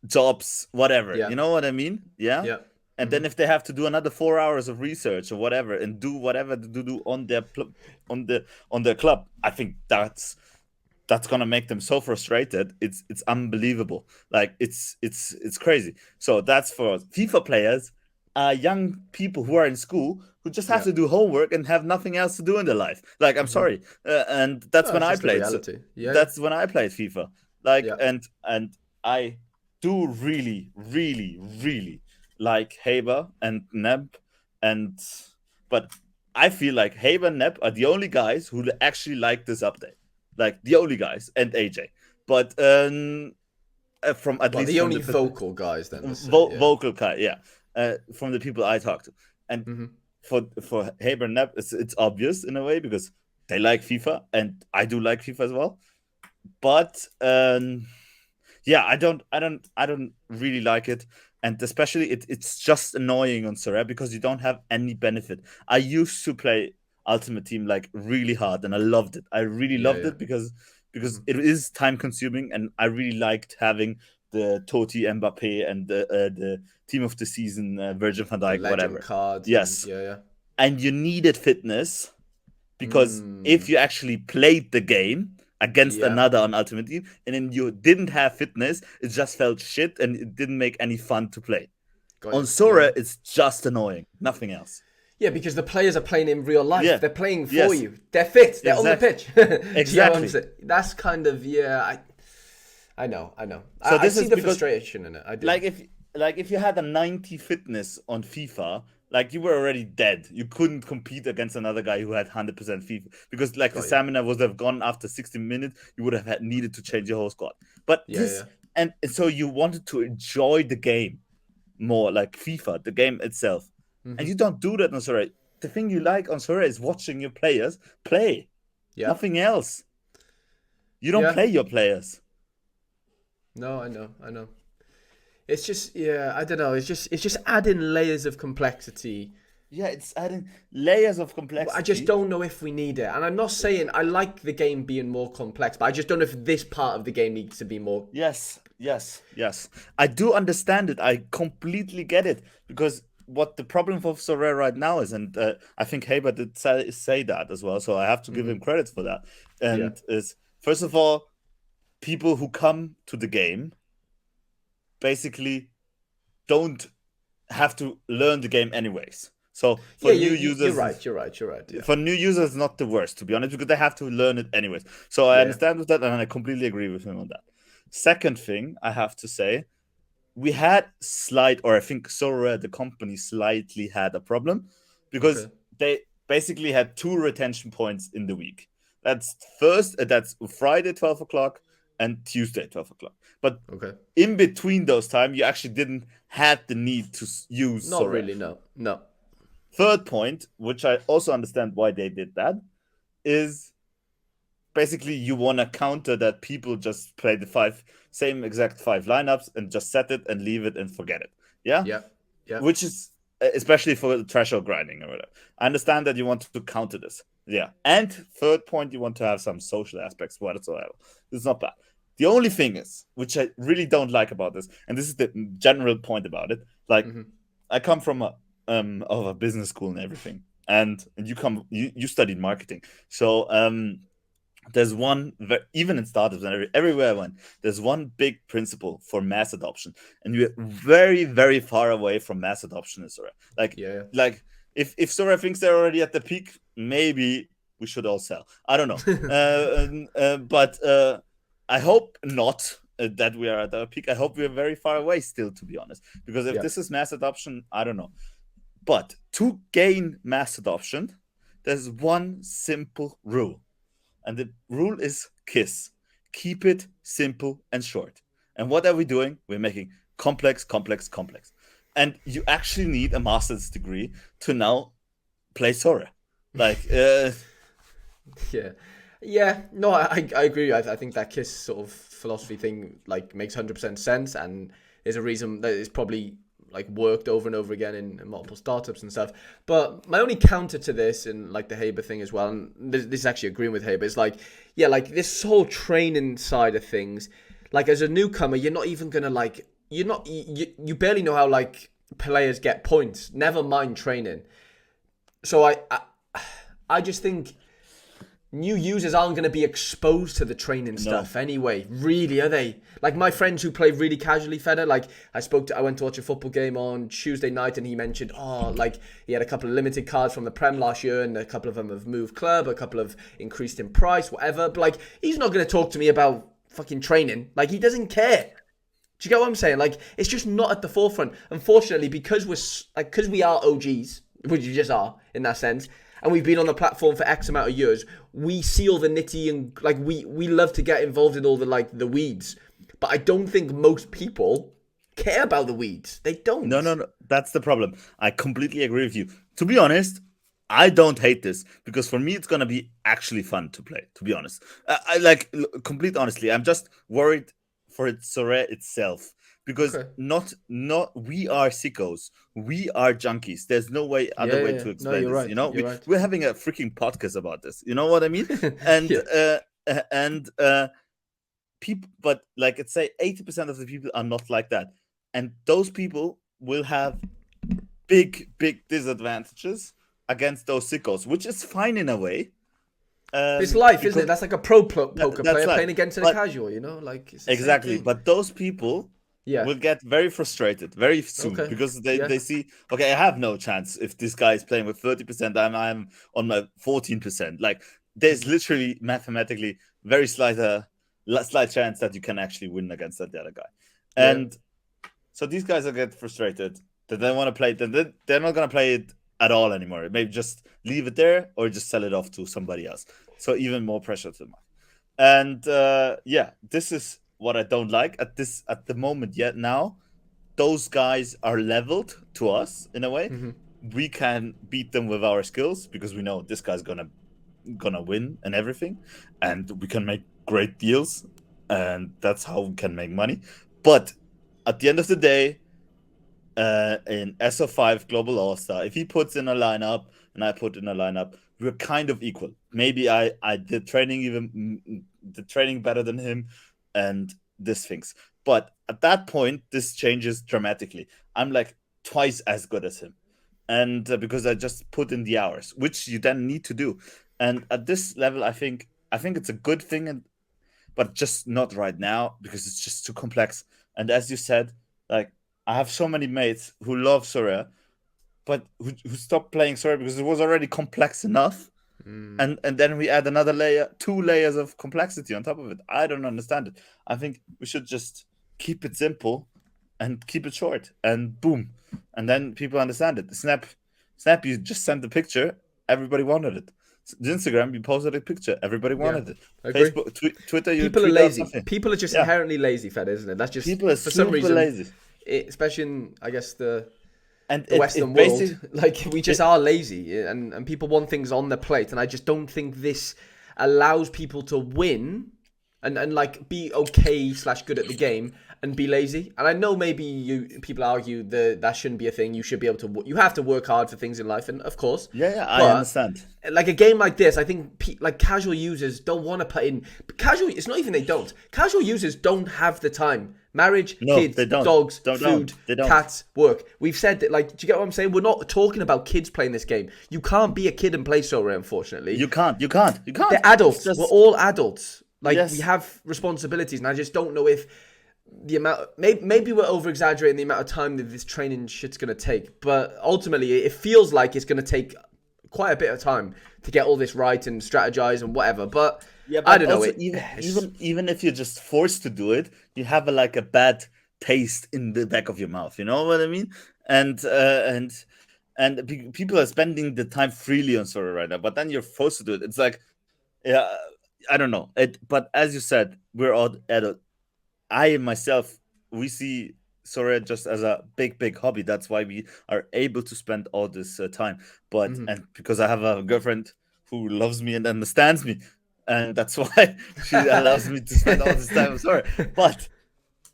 jobs, whatever, Yeah. you know what I mean, yeah. Yeah. And Mm-hmm. then if they have to do another 4 hours of research or whatever and do whatever to do on their on their club, I think that's gonna make them so frustrated. It's unbelievable. Like it's crazy. So that's for FIFA players, young people who are in school who just have Yeah. to do homework and have nothing else to do in their life. Like, I'm Mm-hmm. sorry, and that's No, when it's I just the played. So reality. Yeah. that's when I played FIFA. Like, Yeah. and I do really, really, really like Haber and Neb, and but I feel like Haber and Nep are the only guys who actually like this update. Like the only guys, and AJ. But from at Well, least the from only the vocal guys then, let's say, yeah. vocal guy, yeah, from the people I talk to, and Mm-hmm. for Haber and Nep, it's obvious in a way because they like FIFA, and I do like FIFA as well. But yeah, I don't really like it, and especially it's just annoying on Sorare because you don't have any benefit. I used to play Ultimate Team like really hard, and I loved it. I really Yeah, loved yeah. it because Mm-hmm. it is time consuming, and I really liked having the Totti, Mbappe, and the team of the season, Virgil van The Dijk, legend whatever. cards and Yes, yeah, yeah. and you needed fitness because if Mm, you actually played the game against yeah. another on Ultimate Team and then you didn't have fitness, it just felt shit and it didn't make any fun to play. Got On you. Yeah. Sora, it's just annoying, nothing else. Yeah, because the players are playing in real life. Yeah, They're playing for yes, you. They're fit. They're on the exactly, pitch. Do you get what I'm exactly. saying? That's kind of yeah. I know. So I this see is the because frustration in it. I do. like if you had a 90 fitness on FIFA, like you were already dead. You couldn't compete against another guy who had 100% FIFA because like the Got you. stamina would have gone after 60 minutes. You would have needed to change your whole squad. But Yeah, this yeah. and so you wanted to enjoy the game more, like FIFA, the game itself, and Mm-hmm. you don't do that on Sorare. The thing you like on Sorare is watching your players play, Yeah. nothing else. You don't Yeah. play your players. No, I know. I know. It's just yeah. I don't know. It's just adding layers of complexity. Yeah, it's adding layers of I just complexity. don't know if we need it. And I'm not saying I like the game being more complex, but I just don't know if this part of the game needs to be more. Yes, yes, yes. I do understand it. I completely get it because what the problem for Sorare right now is, and I think Haber did say that as well, so I have to give him Mm-hmm. credit for that. Yeah. And is first of all, people who come to the game basically don't have to learn the game anyways. So Yeah. for You, new you you're users, right. You're right. You're right. Yeah. for new users, it's not the worst to be honest because they have to learn it anyways. So I Yeah. understand with that, and I completely agree with him on that. Second thing I have to say, we had slight, or I think Sorare, the company, slightly had a problem because Okay. they basically had two retention points in the week. That's Friday 12 o'clock and Tuesday 12 o'clock. But Okay. in between those time, you actually didn't had the need to use Not Sorare. really. No. No. Third point, which I also understand why they did that, is basically you want to counter that people just play the same exact five lineups and just set it and leave it and forget it. Yeah, Yeah. Yeah. which is especially for the threshold grinding or whatever. I understand that you want to counter this. Yeah, and third point, you want to have some social aspects whatsoever. It's not bad. The only thing is, which I really don't like about this, and this is the general point about it. Like, Mm-hmm. I come from a business school and everything, and you studied marketing, so there's one even in startups and everywhere I went, there's one big principle for mass adoption, and we're very very far away from mass adoption in Sorare. Like Yeah. like if Sorare thinks they're already at the peak, maybe we should all sell. I don't know, but I hope not. That we are at our peak. I hope we are very far away still, to be honest. Because if Yeah. this is mass adoption, I don't know. But to gain mass adoption, there's one simple rule. And the rule is KISS. Keep it simple and short. And what are we doing? We're making complex, complex, complex. And you actually need a master's degree to now play Sora. Like, Yeah. Yeah, no, I agree. I think that KISS sort of philosophy thing like makes 100% sense, and there's a reason that it's probably like worked over and over again in multiple startups and stuff. But my only counter to this, and like the Haber thing as well, and this is actually agreeing with Haber, is like, yeah, like this whole training side of things. Like as a newcomer, you're not even gonna like you barely know how like players get points. Never mind training. So I just think new users aren't going to be exposed to the training stuff anyway. Really, are they? Like my friends who play really casually, Feder, like I went to watch a football game on Tuesday night and he mentioned, like he had a couple of limited cards from the Prem last year and a couple of them have moved club, a couple have increased in price, whatever. But like, he's not going to talk to me about fucking training. Like he doesn't care. Do you get what I'm saying? Like, it's just not at the forefront. Unfortunately, because we are OGs, which you just are in that sense, and we've been on the platform for X amount of years. We see all the nitty and like we love to get involved in all the like the weeds, but I don't think most people care about the weeds. They don't. No, no, no. That's the problem. I completely agree with you. To be honest, I don't hate this because for me it's gonna be actually fun to play. To be honest, I like complete honestly. I'm just worried for it Sorare itself because Okay. not we are sickos. We are junkies. There's no way other Yeah, way yeah, yeah. to No, explain you're this. right. You're We right. we're having a freaking podcast about this. You know what I mean? And Yeah. and people, but like it's say 80% of the people are not like that, and those people will have big disadvantages against those sickos, which is fine in a way. It's life, isn't it? Because That's like a pro poker that's player life. playing against a But casual. You know, like it's the same exactly, thing. but those people Yeah. will get very frustrated very soon Okay. because Yeah. they see, okay, I have no chance if this guy is playing with 30%, I'm on my 14%. Like there's literally mathematically very slight chance that you can actually win against that other guy. Yeah. And so these guys will get frustrated that they want to play it, then they're not going to play it at all anymore. Maybe just leave it there or just sell it off to somebody else. So even more pressure to them. And yeah, this is what I don't like at the moment yet. Now those guys are leveled to us in a way. Hmm. We can beat them with our skills because we know this guy's gonna win and everything, and we can make great deals, and that's how we can make money. But at the end of the day, in SO5 Global All Star, if he puts in a lineup and I put in a lineup, we're kind of equal. Maybe I did training the training better than him, and this things. But at that point, this changes dramatically. I'm like twice as good as him, and because I just put in the hours, which you then need to do. And at this level, I think it's a good thing, but just not right now because it's just too complex. And as you said, like I have so many mates who love Sorare, but who stopped playing Sorare because it was already complex enough. Mm. And then we add another layer, 2 layers of complexity on top of it. I don't understand it. I think we should just keep it simple and keep it short, and boom, and then people understand it. Snap, you just sent the picture, everybody wanted it. Instagram, you posted a picture, everybody Yeah. wanted it. I agree. Facebook, Twitter, you People are tweet out lazy. something. People are just Yeah, inherently lazy, Fed, isn't it? That's just people are for some super reason, lazy, especially in I guess and the it Western world. basically Like we just it, are lazy, and people want things on their plate, and I just don't think this allows people to win and like be okay slash good at the game and be lazy. And I know maybe people argue that shouldn't be a thing. You should be able to. You have to work hard for things in life, and of course, yeah, I but understand. like a game like this, I think like casual users don't want to put in casual. It's not even they don't. Casual users don't have the time. Marriage, No, kids, they don't. dogs, Don't. food, They don't. cats, work. We've said that. Like, do you get what I'm saying? We're not talking about kids playing this game. You can't be a kid and play Sorare, unfortunately. You can't. You can't. You can't. They're It's adults. We're just all adults. Like we yes. have responsibilities, and I just don't know if the amount. Maybe we're over exaggerating the amount of time that this training shit's gonna take. But ultimately, it feels like it's gonna take quite a bit of time to get all this right and strategize and whatever. But Yeah, I but don't know. also even if you're just forced to do it, you have like a bad taste in the back of your mouth. You know what I mean? And people are spending the time freely on Sora right now, but then you're forced to do it. It's like, yeah, I don't know. But as you said, we're all adult. I myself, we see Sora just as a big hobby. That's why we are able to spend all this time. But Mhm. and because I have a girlfriend who loves me and understands me, and that's why she allows me to spend all this time on Sora. But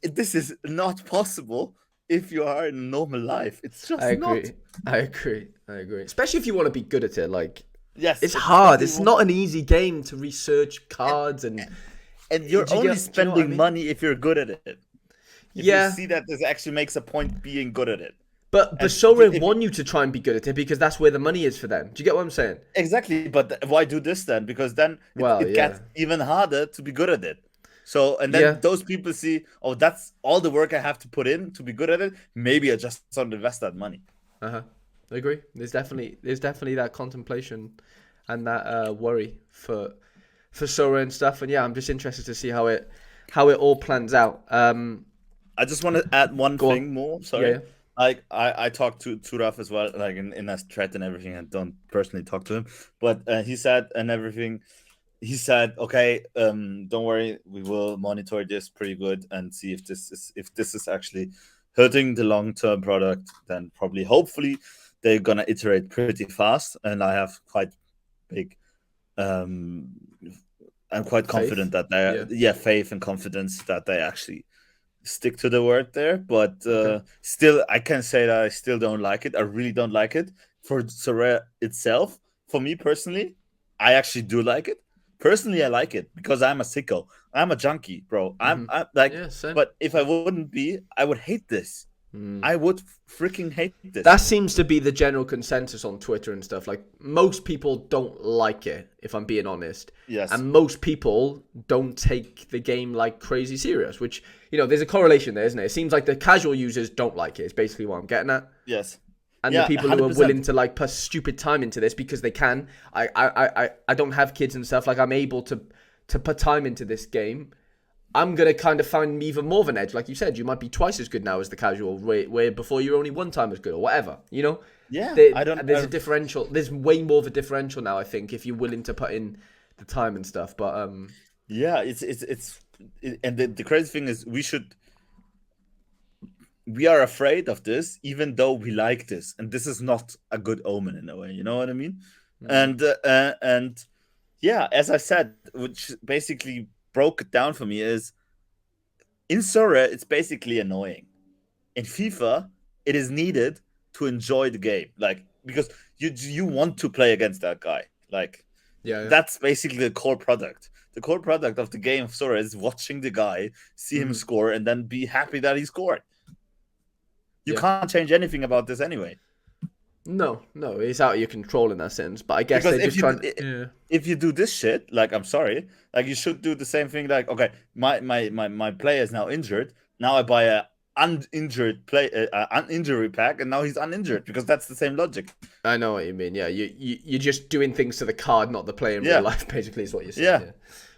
this is not possible if you are in normal life. It's I just not. agree. I agree. I agree. Especially if you want to be good at it. Like Yes, it's hard. especially It's not an easy game to research cards and. and Do you're only you know what I spending mean? money if you're good at it. If you Yeah, see that this actually makes a point being good at it. but And Sora if want you to try and be good at it because that's where the money is for them. Do you get what I'm saying? exactly, but why do this then? Because then Well, it yeah, gets even harder to be good at it. So, and then yeah. those people see, oh, that's all the work I have to put in to be good at it. Maybe I just don't invest that money. Uh huh. I agree. There's definitely that contemplation and that worry for Sora and stuff. And yeah, I'm just interested to see how it all plans out. I just want to add one Go on. thing more. Yeah, Sorry. yeah. I talked to Raf as well, like in a thread and everything, and don't personally talk to him, but he said and everything. He said, "Okay, don't worry, we will monitor this pretty good and see if this is actually hurting the long term product. Then probably, hopefully, they're gonna iterate pretty fast, and I have quite big um I'm quite confident Faith? that they, Yeah. yeah, faith and confidence that they actually stick to the word there. But Okay. still, I can say that I still don't like it. I really don't like it for Sorare itself. For me personally, I actually do like it. Personally, I like it because I'm a sicko. I'm a junkie, bro. Mm-hmm. I'm like, Yeah, same. but if I wouldn't be, I would hate this. Mm. I would freaking hate That this. seems to be the general consensus on Twitter and stuff. Like, most people don't like it, if I'm being honest. Yes, And most people don't take the game like crazy serious, which, there's a correlation there, isn't it? It seems like the casual users don't like it, is basically what I'm getting at. yes, And the yeah, people who are 100%. willing to like put stupid time into this because they can. I don't have kids and stuff. Like, I'm able to put time into this game. I'm gonna kind of find even more of an edge. Like you said, you might be twice as good now as the casual, where before you're only one time as good or whatever. Yeah, There, I don't. there's a differential. There's way more of a differential now, I think, if you're willing to put in the time and stuff. But Yeah, and the crazy thing is, we are afraid of this, even though we like this, and this is not a good omen in a way. You know what I mean? mm, And yeah, as I said, which basically broke it down for me is in Sora, it's basically annoying. In FIFA, it is needed to enjoy the game, like because you want to play against that guy, like yeah, yeah, that's basically the core product. The core product of the game of Sora is watching the guy, see him hmm score, and then be happy that he scored. You yeah. can't change anything about this anyway. No, no, it's out of your control in that sense. But I guess Because they're just trying. Yeah, if you do this shit, like I'm sorry, like you should do the same thing. Like okay, my player is now injured. Now I buy a uninjured uninjury pack, and now he's uninjured because that's the same logic. I know what you mean. Yeah, you're just doing things to the card, not the play in real Yeah, life. Basically, is what you're saying. yeah. Yeah,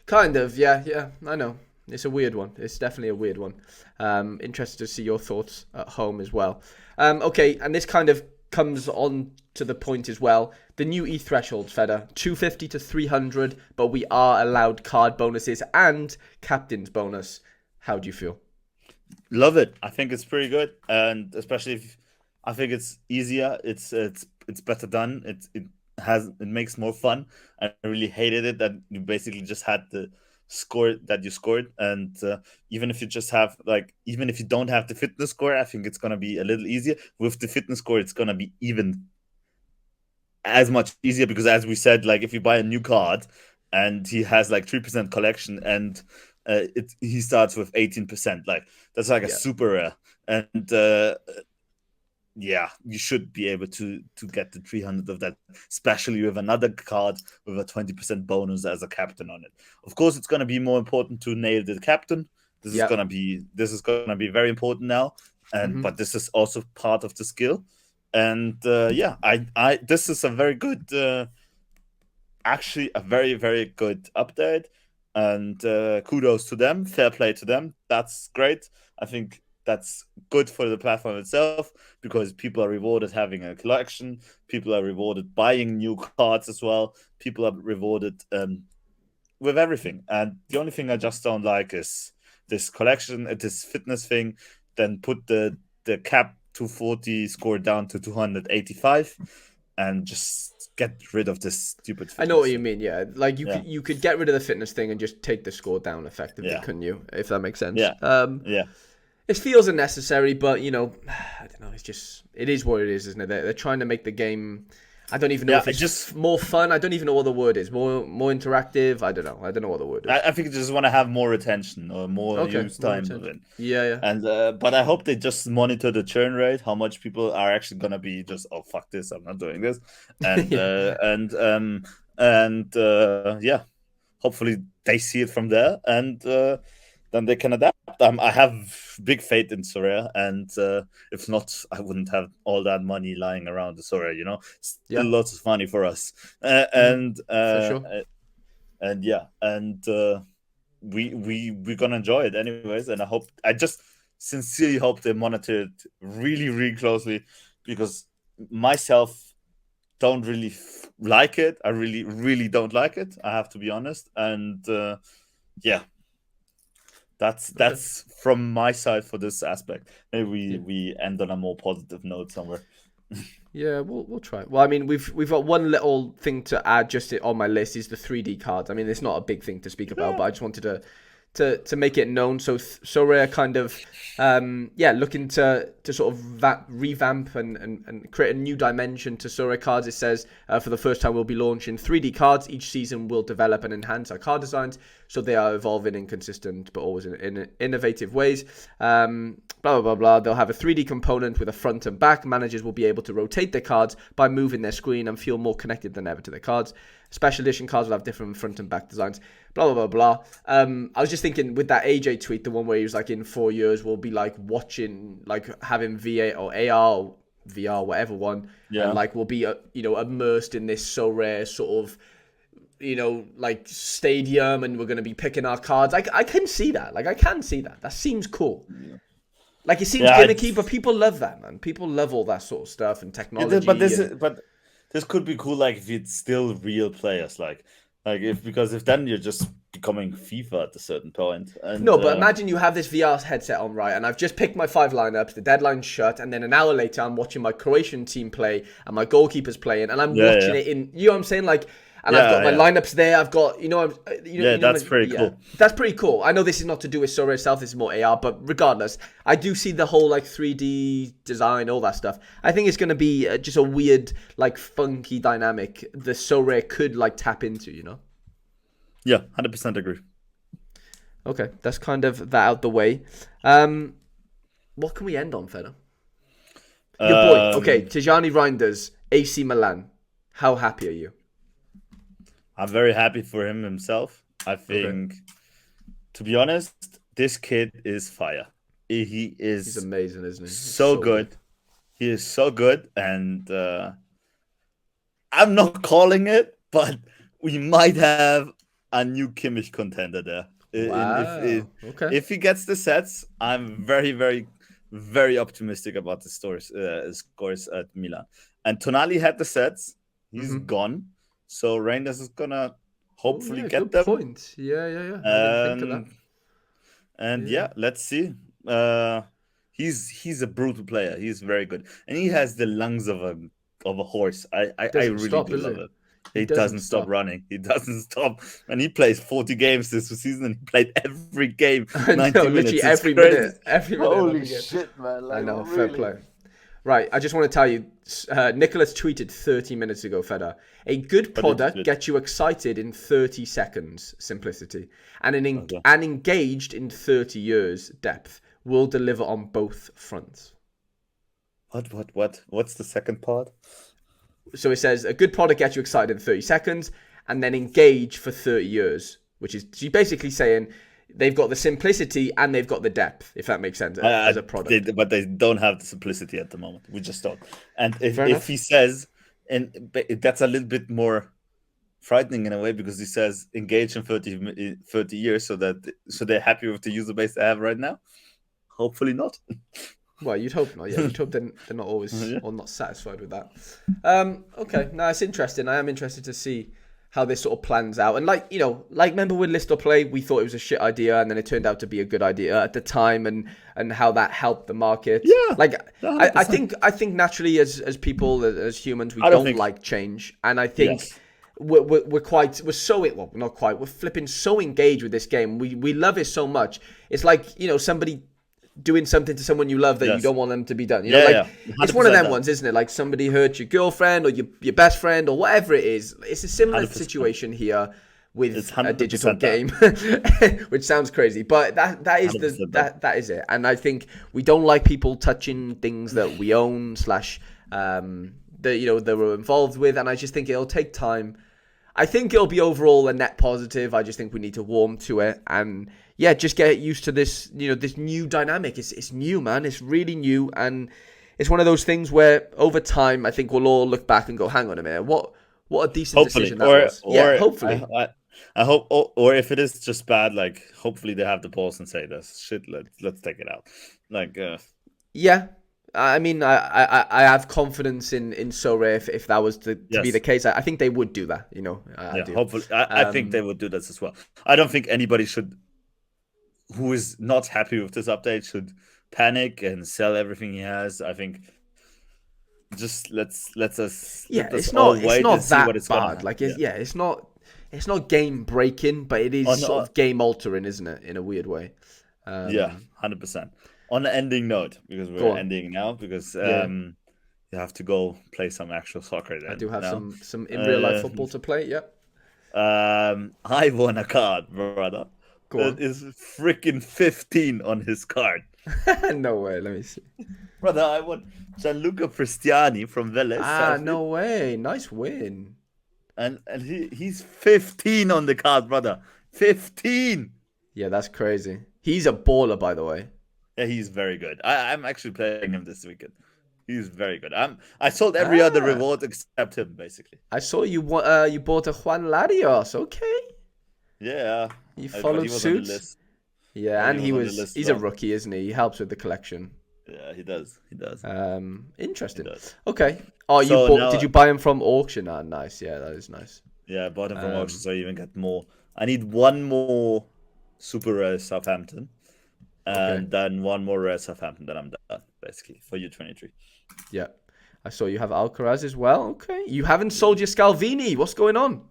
kind of. Yeah, yeah. I know. It's a weird one. It's definitely a weird one. Interested to see your thoughts at home as well. Okay, and this kind of comes on to the point as well. The new E thresholds, Feder, 250 to 300, but we are allowed card bonuses and captain's bonus. How do you feel? Love it. I think it's pretty good, and especially if I think it's easier. It's better done. It makes more fun. I really hated it that you basically just had the score that you scored, and even if you just have like even if you don't have the fitness score, I think it's gonna be a little easier. With the fitness score, it's gonna be even as much easier because as we said, like if you buy a new card and he has like 3% collection and he starts with 18%, like that's like a Yeah. super rare. And yeah, you should be able to get the 300 of that, especially with another card with a 20% bonus as a captain on it. Of course, it's going to be more important to nail the captain. Yeah. This is going to be very important now, and hmm but this is also part of the skill. And yeah, I this is a very good, actually a very very good update, and kudos to them, fair play to them. That's great. I think that's good for the platform itself because people are rewarded having a collection, people are rewarded buying new cards as well, people are rewarded with everything. And the only thing I just don't like is this collection, this fitness thing, then put the cap 240 score down to 285 and just get rid of this stupid I know what fitness you thing. mean. Yeah, like you Yeah, could get rid of the fitness thing and just take the score down effectively, yeah, couldn't you? If that makes sense. yeah, yeah. It feels unnecessary, but I don't know. It is what it is, isn't it? They're trying to make the game. I don't even know Yeah, if it's more fun. I don't even know what the word is. More interactive. I don't know. I don't know what the word is. I think I just want to have more attention or more Okay, use more time with attention. it. Yeah, yeah. And but I hope they just monitor the churn rate, how much people are actually gonna be just, oh fuck this, I'm not doing this, and Yeah. yeah, hopefully they see it from there, and then they can adapt. I have big faith in Sorare, and if not, I wouldn't have all that money lying around the Sorare. Still Yeah. lots of money for us, hmm For sure. and yeah, and we're gonna enjoy it anyways. And I hope I just sincerely hope they monitor it really, really closely, because myself don't really like it. I really, really don't like it. I have to be honest. And yeah, Okay. that's from my side for this aspect. Maybe Yeah. we end on a more positive note somewhere. Yeah, we'll try. Well, I mean, we've got one little thing to add just on my list is the 3D cards. I mean, it's not a big thing to speak about, Yeah, but I just wanted to make it known. So Sorare kind of looking to sort of revamp and create a new dimension to Sorare cards. It says for the first time we'll be launching 3D cards. Each season we'll develop and enhance our card designs so they are evolving in consistent but always in innovative ways. Blah, blah, blah, blah. They'll have a 3D component with a front and back. Managers will be able to rotate their cards by moving their screen and feel more connected than ever to their cards. Special edition cards will have different front and back designs. Blah, blah, blah, blah. I was just thinking with that AJ tweet, the one where he was like, in 4 years, we'll be like watching, like having VA or AR or VR, whatever one. yeah. And like we'll be, immersed in this so rare sort of, like stadium, and we're going to be picking our cards. I can see that. Like, I can see that. That seems cool. Yeah. Like, it seems Yeah, gimmicky, but people love that, man. People love all that sort of stuff and technology. but this could be cool, like if it's still real players, like if then you're just becoming FIFA at a certain point. And No, but imagine you have this VR headset on, right? And I've just picked my 5 lineups, the deadline's shut, and then an hour later I'm watching my Croatian team play and my goalkeeper's playing, and I'm watching it in, you know what I'm saying? Like, and I've got my lineups there. I've got, that's pretty cool. That's pretty cool. I know this is not to do with Sorare itself. This is more AR, but regardless, I do see the whole like 3D design, all that stuff. I think it's going to be just a weird, like funky dynamic the Sorare could like tap into, Yeah, 100% agree. Okay, that's kind of that out the way. What can we end on, Feda? Your boy. Okay, Tijani Reinders, AC Milan. How happy are you? I'm very happy for him himself. I think, to be honest, this kid is fire. He's amazing, isn't he? So good. He is so good, and I'm not calling it, but we might have a new Kimmich contender there. Wow. If he gets the sets, I'm very, very, very optimistic about the scores at Milan. And Tonali had the sets. He's gone. So Reinders is gonna hopefully get them. Point. Yeah. I didn't think of that. And let's see. He's a brutal player. He's very good, and he has the lungs of a horse. I really do love it. He doesn't stop running. He doesn't stop. And he plays 40 games this season, and he played every game 90 minutes. Literally every minute. Holy shit, man! Like, I know, fair play. Right, I just want to tell you, Nicholas tweeted 30 minutes ago, Feda. A good product gets you excited in 30 seconds, simplicity, and engaged in 30 years, depth. Will deliver on both fronts. What? What's the second part? So it says, a good product gets you excited in 30 seconds, and then engage for 30 years, which is she's basically saying they've got the simplicity and they've got the depth, if that makes sense, as a product. But they don't have the simplicity at the moment. We just don't. And if he says, and that's a little bit more frightening in a way, because he says engage in 30 years, so they're happy with the user base they have right now. Hopefully not. Well, you'd hope not. Yeah, you'd hope they're not always or not satisfied with that. Okay, no, it's interesting. I am interested to see how this sort of plans out. And like remember with List or Play, we thought it was a shit idea, and then it turned out to be a good idea at the time, and how that helped the market. Yeah, like I think naturally as people, as humans, we don't like change, and I think. Yes. We're flipping so engaged with this game. We love it so much. It's like somebody doing something to someone you love that you don't want them to be done. It's one of them ones, isn't it? Like somebody hurt your girlfriend or your best friend or whatever it is. It's a similar 100%. Situation here with a digital game, which sounds crazy, but that is that is it. And I think we don't like people touching things that we own / that we're involved with, and I just think it'll take time. I think it'll be overall a net positive. I just think we need to warm to it and just get used to this, this new dynamic. It's new, man. It's really new, and it's one of those things where over time, I think we'll all look back and go, "Hang on a minute, what a decent decision that was." Hopefully. I hope, or if it is just bad, like hopefully they have the balls and say this shit. Let's take it out. Like, Yeah. I mean, I have confidence in Sorare if that was to be the yes, case. I think they would do that, I yeah. do. Hopefully, I think they Um, would do this as well. I don't think anybody should who is not happy with this update should panic and sell everything he has. I think just yeah, let us all it's wait and not see what that it's gonna bad. happen. Like, Yeah. it's not game breaking, but it is On sort of game altering, isn't it? In a weird way. Yeah, Um, 100%. On the ending note, because we're go on. ending now, because Yeah, you have to go play some actual soccer I then do have now. some in real life Uh, football to play. Yep. I won a card, brother. Go That on. is freaking 15 on his card. No way. Let me see. Brother, I won Gianluca Cristiani from Vélez Ah, Sarsfield. no way. Nice win. And he's 15 on the card, brother. 15. Yeah, that's crazy. He's a baller, by the way. Yeah, he's very good. I'm actually playing him this weekend. He's very good. I sold every other Ah, reward except him, basically. I saw you bought a Juan Larios. Okay. Yeah, You but followed he was on the suit. list. Yeah, Yeah, and he was on the list as he's a well. rookie, isn't he? He helps with the collection. Yeah, he does. He does. He Interesting. does. Okay. Oh, So did now, you buy him from auction? Ah, nice. Yeah, that is nice. yeah, I bought him from auction, Um, so I even get more. I need one more super rare Southampton, okay. and then one more rare Southampton. Then I'm done, basically, for U23. Yeah. I saw you have Alcaraz as well. Okay. You haven't sold your Scalvini. What's going on?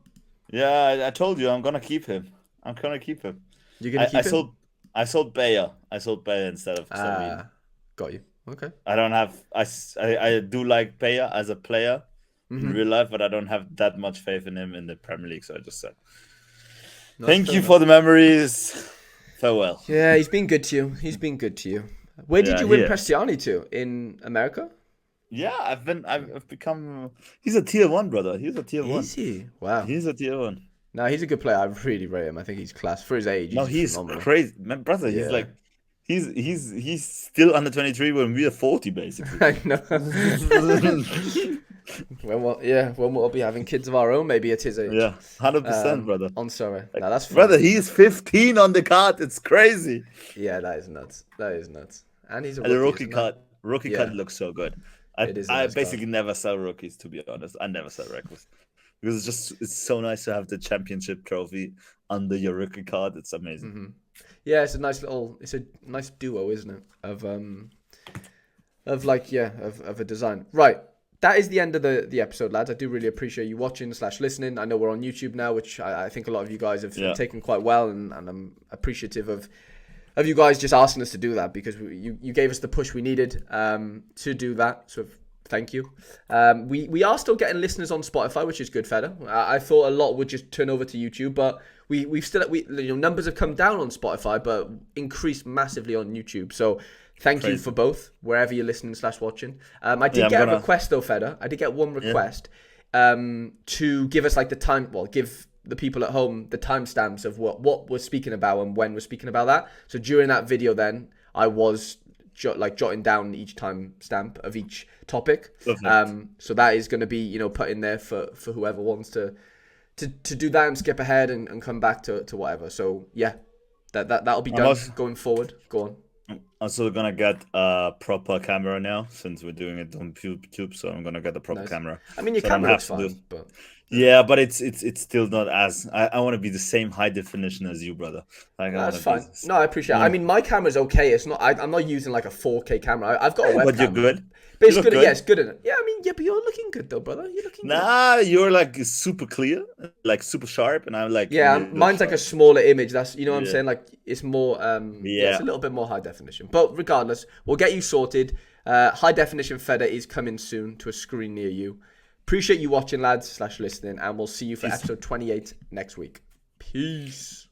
Yeah, I told you I'm gonna keep him. I'm gonna keep him. You're gonna I keep him? sold I sold Bayer. I sold Bayer instead of Salvini. Ah, got you. Okay. I don't have I do like Bayer as a player in Mm-hmm. real life, but I don't have that much faith in him in the Premier League. So I just said, No, that's thank fair you for enough. the memories. Farewell. Yeah, he's been good to you. He's been good to you. Where did Yeah, you he win is. Prestiani to? In America? Yeah, I've become. He's a tier one, brother. He's a tier one. Is he? Wow. He's a tier one. No, he's a good player. I really rate him. I think he's class. For his age, No, he's he's phenomenal. crazy, man, brother. He's Yeah. like, he's still under 23 when we are 40, basically. I know. When we'll be having kids of our own, maybe at his age. Yeah, 100%, brother. On sorry. Like, No, that's brother, fine. he's 15 on the card. It's crazy. Yeah, that is nuts. That is nuts. And he's a And the rookie, isn't that? rookie Yeah, card looks so good. it is a I nice card. basically never sell rookies, to be honest. I never sell reckless because it's so nice to have the championship trophy under your rookie card. It's amazing. Hmm. Yeah, it's a nice duo, isn't it? Of a design. Right. That is the end of the episode, lads. I do really appreciate you watching / listening. I know we're on YouTube now, which I think a lot of you guys have Yeah, taken quite well, and I'm appreciative of you guys just asking us to do that because you gave us the push we needed to do that. So thank you. We are still getting listeners on Spotify, which is good, fella. I thought a lot would just turn over to YouTube, but numbers have come down on Spotify, but increased massively on YouTube. So thank you crazy. for both wherever you're listening / watching. I did Yeah, I'm get a gonna. request though, Feda. I did get one Yeah, request to give us like the time. Well, give the people at home the timestamps of what we're speaking about and when we're speaking about that. So during that video, then I was jotting down each timestamp of each topic. perfect. So that is going to be put in there for whoever wants to do that and skip ahead and come back to whatever. So yeah, that'll be I'm done also, going forward. Go on. I'm also gonna get a proper camera now since we're doing it on YouTube. So I'm gonna get a proper Nice. camera, I mean, your so I don't camera have looks to do. fine, but Yeah, but it's still not as I want to be the same high definition as you, brother. Like I want that's to be. fine. No, I appreciate I it. I want mean, my camera's okay. It's not. I'm not using like a 4K camera. I've got a but you're webcam, good. but You it's look good. Yeah, good. it's good in it. Yeah, I mean, yeah, but you're looking good though, brother. You're looking good. Nah, you're like super clear, like super sharp, and I'm like Yeah, middle mine's like a sharp. smaller image. That's what I'm Yeah, saying. Like it's more. Yeah, it's yeah. a little bit more high definition. But regardless, we'll get you sorted. High definition Feder is coming soon to a screen near you. Appreciate you watching, lads / listening, and we'll see you for Peace. episode 28 next week. Peace.